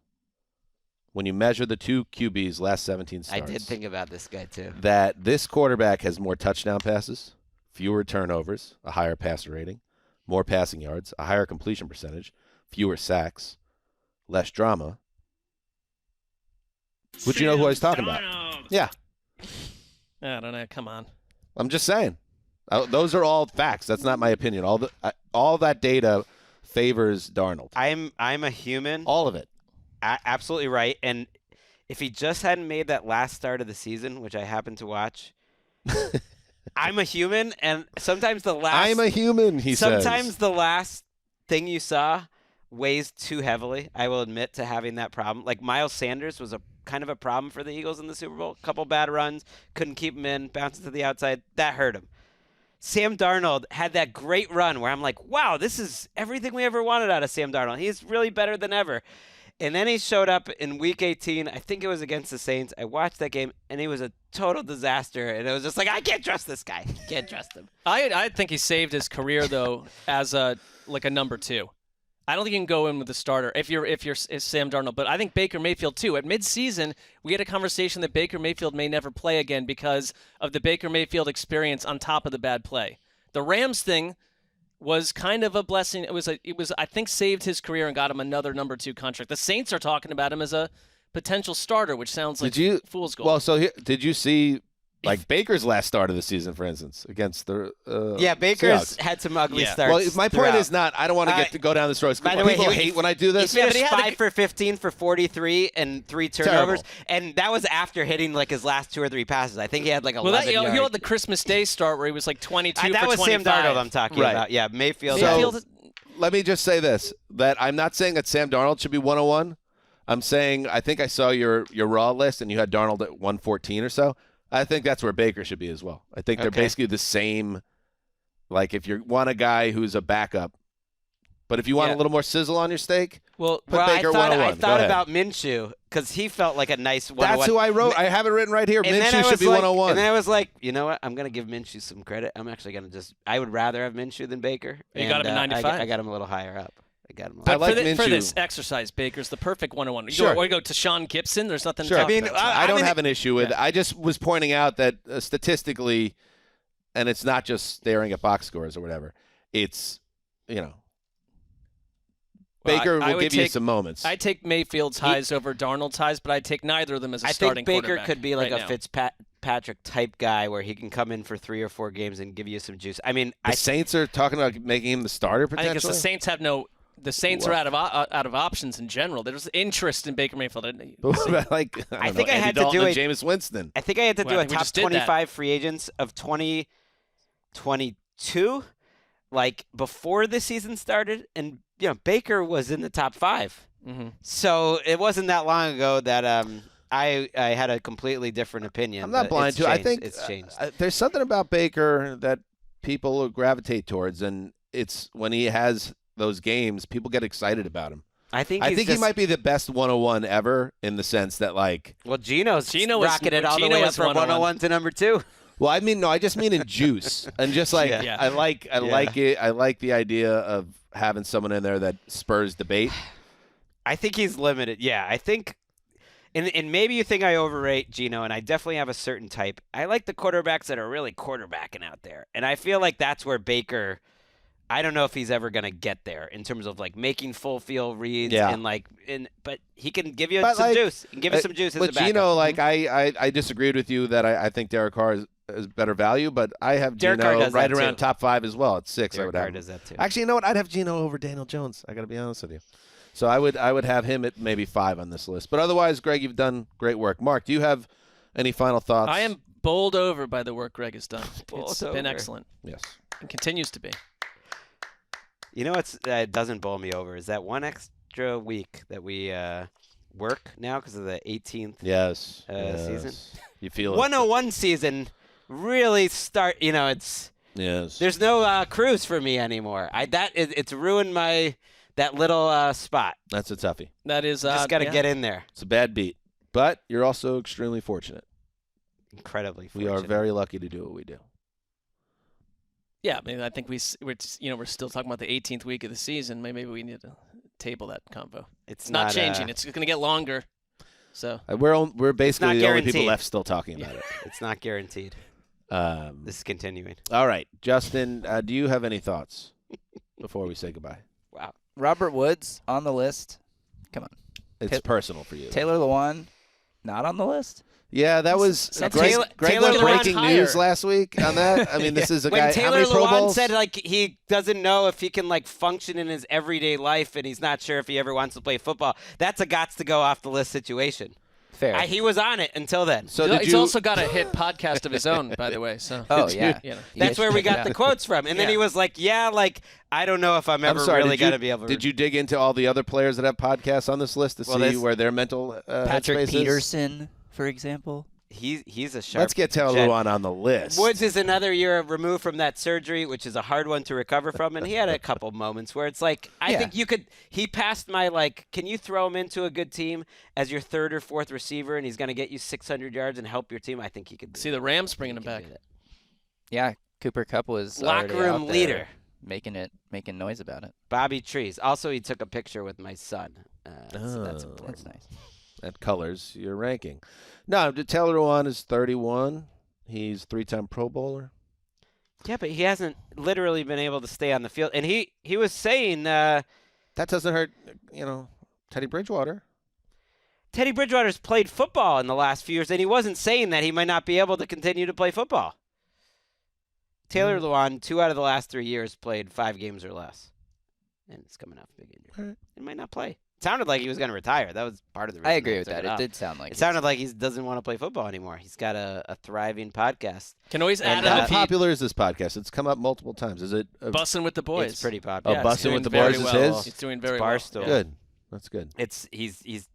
when you measure the two QBs' last 17 starts, I did think about this guy too. that this quarterback has more touchdown passes, fewer turnovers, a higher passer rating, more passing yards, a higher completion percentage, fewer sacks, less drama? Would you know who I was talking about? Yeah. I don't know. Come on. I'm just saying. Those are all facts. That's not my opinion. All that data favors Darnold. I'm a human. All of it. Absolutely right. And if he just hadn't made that last start of the season, which I happened to watch, I'm a human, and sometimes the last. I'm a human, he says. Sometimes the last thing you saw weighs too heavily. I will admit to having that problem. Like Miles Sanders was a kind of a problem for the Eagles in the Super Bowl. A couple bad runs, couldn't keep him in, bouncing to the outside. That hurt him. Sam Darnold had that great run where I'm like, wow, this is everything we ever wanted out of Sam Darnold. He's really better than ever. And then he showed up in Week 18. I think it was against the Saints. I watched that game, and he was a total disaster. And it was just like, I can't trust this guy. Can't trust him. I think he saved his career though as a number 2. I don't think you can go in with the starter if you're Sam Darnold, but I think Baker Mayfield too. At midseason, we had a conversation that Baker Mayfield may never play again because of the Baker Mayfield experience on top of the bad play. The Rams thing was kind of a blessing. It was I think saved his career and got him another number 2 contract. The Saints are talking about him as a potential starter, which sounds like fool's gold. Well, so did you see like Baker's last start of the season, for instance, against the Baker's Seahawks? had some ugly starts. Well, my point is not. I don't want to go down this road. By the way, people hate when I do this. He finished 5 for 15 for 43 and 3 turnovers, and that was after hitting like his last 2 or 3 passes. I think he had like 11 yards. He had the Christmas Day start where he was like 22 for 25. That was Sam Darnold I'm talking about. Yeah, Mayfield. So, let me just say this: that I'm not saying that Sam Darnold should be 101. I'm saying I think I saw your raw list, and you had Darnold at 114 or so. I think that's where Baker should be as well. I think they're basically the same. Like if you want a guy who's a backup, but if you want a little more sizzle on your steak, put Baker I thought about Minshew because he felt like a nice 101. That's who I wrote. I have it written right here. Minshew should be 101. And then I was like, you know what? I'm going to give Minshew some credit. I'm actually going to I would rather have Minshew than Baker. You got him at 95. I got him a little higher up. But for this exercise, Baker's the perfect 101. Or go to Sean Gibson. There's nothing to talk about. I don't have an issue with it. I just was pointing out that statistically, and it's not just staring at box scores or whatever. It's, Baker will give you some moments. I take Mayfield's highs over Darnold's highs, but I take neither of them as a starting quarterback. I think Baker could be like a Fitzpatrick type guy where he can come in for 3 or 4 games and give you some juice. I mean, the Saints are talking about making him the starter potentially. I think the Saints have no. The Saints are out of options in general. There's interest in Baker Mayfield. I think I had to do Jameis Winston. I think I had to do a top 25 free agents of 2022, like before the season started, and Baker was in the top 5. Mm-hmm. So it wasn't that long ago that I had a completely different opinion. I'm not blind to it. I think it's changed. There's something about Baker that people gravitate towards, and it's when he has those games, people get excited about him. I think he might be the best 101 ever in the sense that Gino's rocketed it all the way up from 101 to number 2. Well, I mean, no, I just mean in juice, and just like I like it. I like the idea of having someone in there that spurs debate. I think he's limited. Yeah, I think, and maybe you think I overrate Gino, and I definitely have a certain type. I like the quarterbacks that are really quarterbacking out there, and I feel like that's where Baker. I don't know if he's ever going to get there in terms of making full field reads but he can give you some juice. He can give you some juice as a backup. But Gino, I disagreed with you that I think Derek Carr is better value, but I have Gino right around top 5 as well at 6. Derek Carr does that too. Actually, you know what? I'd have Gino over Daniel Jones. I got to be honest with you. So I would have him at maybe 5 on this list. But otherwise, Greg, you've done great work. Mark, do you have any final thoughts? I am bowled over by the work Greg has done. It's been excellent. Yes. And continues to be. You know what doesn't bowl me over is that one extra week that we work now because of the 18th season. You feel 101 season really start. It's there's no cruise for me anymore. It's ruined that little spot. That's a toughie. That is just got to get in there. It's a bad beat, but you're also extremely fortunate. Incredibly fortunate. We are very lucky to do what we do. Yeah, I mean, I think we're still talking about the 18th week of the season. Maybe we need to table that convo. It's not changing. It's going to get longer. So we're basically the only people left still talking about it. It's not guaranteed. This is continuing. All right, Justin, do you have any thoughts before we say goodbye? Wow, Robert Woods on the list. Come on, it's personal for you. Taylor Lewan not on the list. Yeah, that was Greg breaking news last week on that. I mean, this is a guy. When Taylor how many Pro Lewan Bowls? said he doesn't know if he can function in his everyday life, and he's not sure if he ever wants to play football. That's a gots to go off the list situation. Fair. He was on it until then. So he's also got a hit podcast of his own, by the way. So that's where we got the quotes from. And then he was like, I don't know if I'm ever really going to be able to. Did you dig into all the other players that have podcasts on this list to see where their mental Patrick Peterson, for example? He's a sharp. Let's get Taylor Lewan on the list. Woods is another year removed from that surgery, which is a hard one to recover from, and he had a couple moments where it's I think you could. He passed my can you throw him into a good team as your 3rd or 4th receiver, and he's going to get you 600 yards and help your team? I think he could. See the Rams bringing him back. Yeah, Cooper Kupp was locker room leader, making noise about it. Bobby Trees. Also, he took a picture with my son. So that's important. That's nice. That colors your ranking. No, Taylor Lewan is 31. He's 3-time Pro Bowler. Yeah, but he hasn't literally been able to stay on the field. And he was saying that doesn't hurt, Teddy Bridgewater. Teddy Bridgewater's played football in the last few years, and he wasn't saying that he might not be able to continue to play football. Taylor Lewan, 2 out of the last 3 years, played 5 games or less. And it's coming off a big injury. He might not play. It sounded like he was going to retire. That was part of the reason. I agree with that. It did sound like it sounded like he doesn't want to play football anymore. He's got a thriving podcast. Can always add How popular is this podcast? It's come up multiple times. Is it Bussin' with the Boys? It's pretty popular. Oh, Bussin' with the Boys is his? It's doing very well. Good. That's good. He's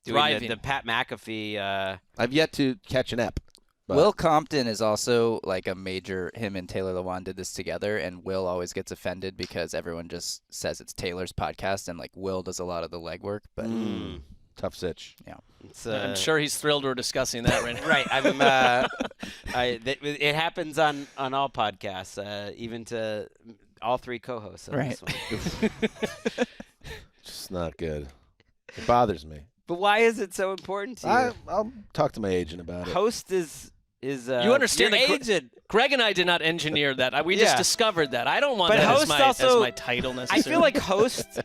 doing the Pat McAfee. I've yet to catch an ep. Will Compton is also like a major. Him and Taylor Lewan did this together, and Will always gets offended because everyone just says it's Taylor's podcast, and like Will does a lot of the legwork. But tough sitch. Yeah, I'm sure he's thrilled we're discussing that right Right. now. It happens on all podcasts, even to all 3 co-hosts. On right. This one. Just not good. It bothers me. But why is it so important to you? I'll talk to my agent about it. Host is you understand your that agent. Greg and I did not engineer that. We just discovered that. I don't want But that host as also, my title necessarily. I feel like host,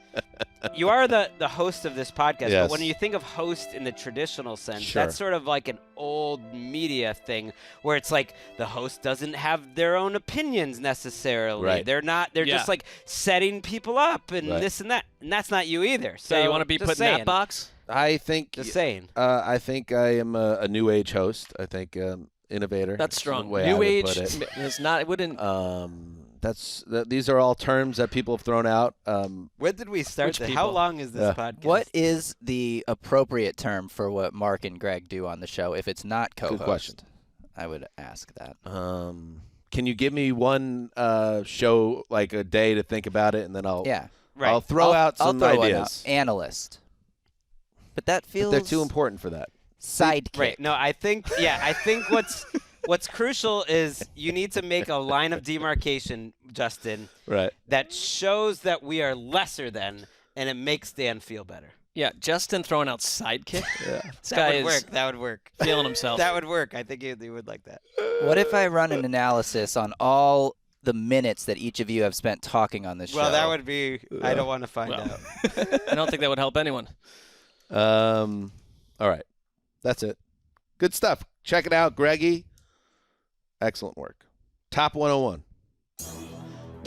you are the host of this podcast, Yes. but when you think of host in the traditional sense, Sure. that's sort of like an old media thing where it's like the host doesn't have their own opinions necessarily. Right. They're just like setting people up and this and that. And that's not you either. So you want to be just put in that box? I think. Just saying. I think I am a new age host. I think innovator. That's strong. The way I New would age put it. is not. It wouldn't. These are all terms that people have thrown out. When did we start this? How long is this podcast? What is the appropriate term for what Mark and Greg do on the show if it's not co-host? Good question. I would ask that. Can you give me one show, like a day to think about it, and then I'll I'll throw out some ideas. Analyst. But that feels. But they're too important for that. Sidekick. Right. No, I think what's crucial is you need to make a line of demarcation, Justin. Right. That shows that we are lesser than, and it makes Dan feel better. Yeah, Justin throwing out sidekick. This That guy would is work. That would work. feeling himself. That would work. I think he would like that. What if I run an analysis on all the minutes that each of you have spent talking on this show? Well, that would be. I don't want to find out. I don't think that would help anyone. All right. That's it. Good stuff. Check it out, Greggy. Excellent work. Top 101.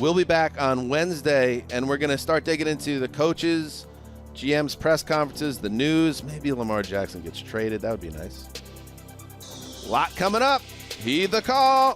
We'll be back on Wednesday, and we're going to start digging into the coaches, GM's press conferences, the news. Maybe Lamar Jackson gets traded. That would be nice. Lot coming up. Heed the call.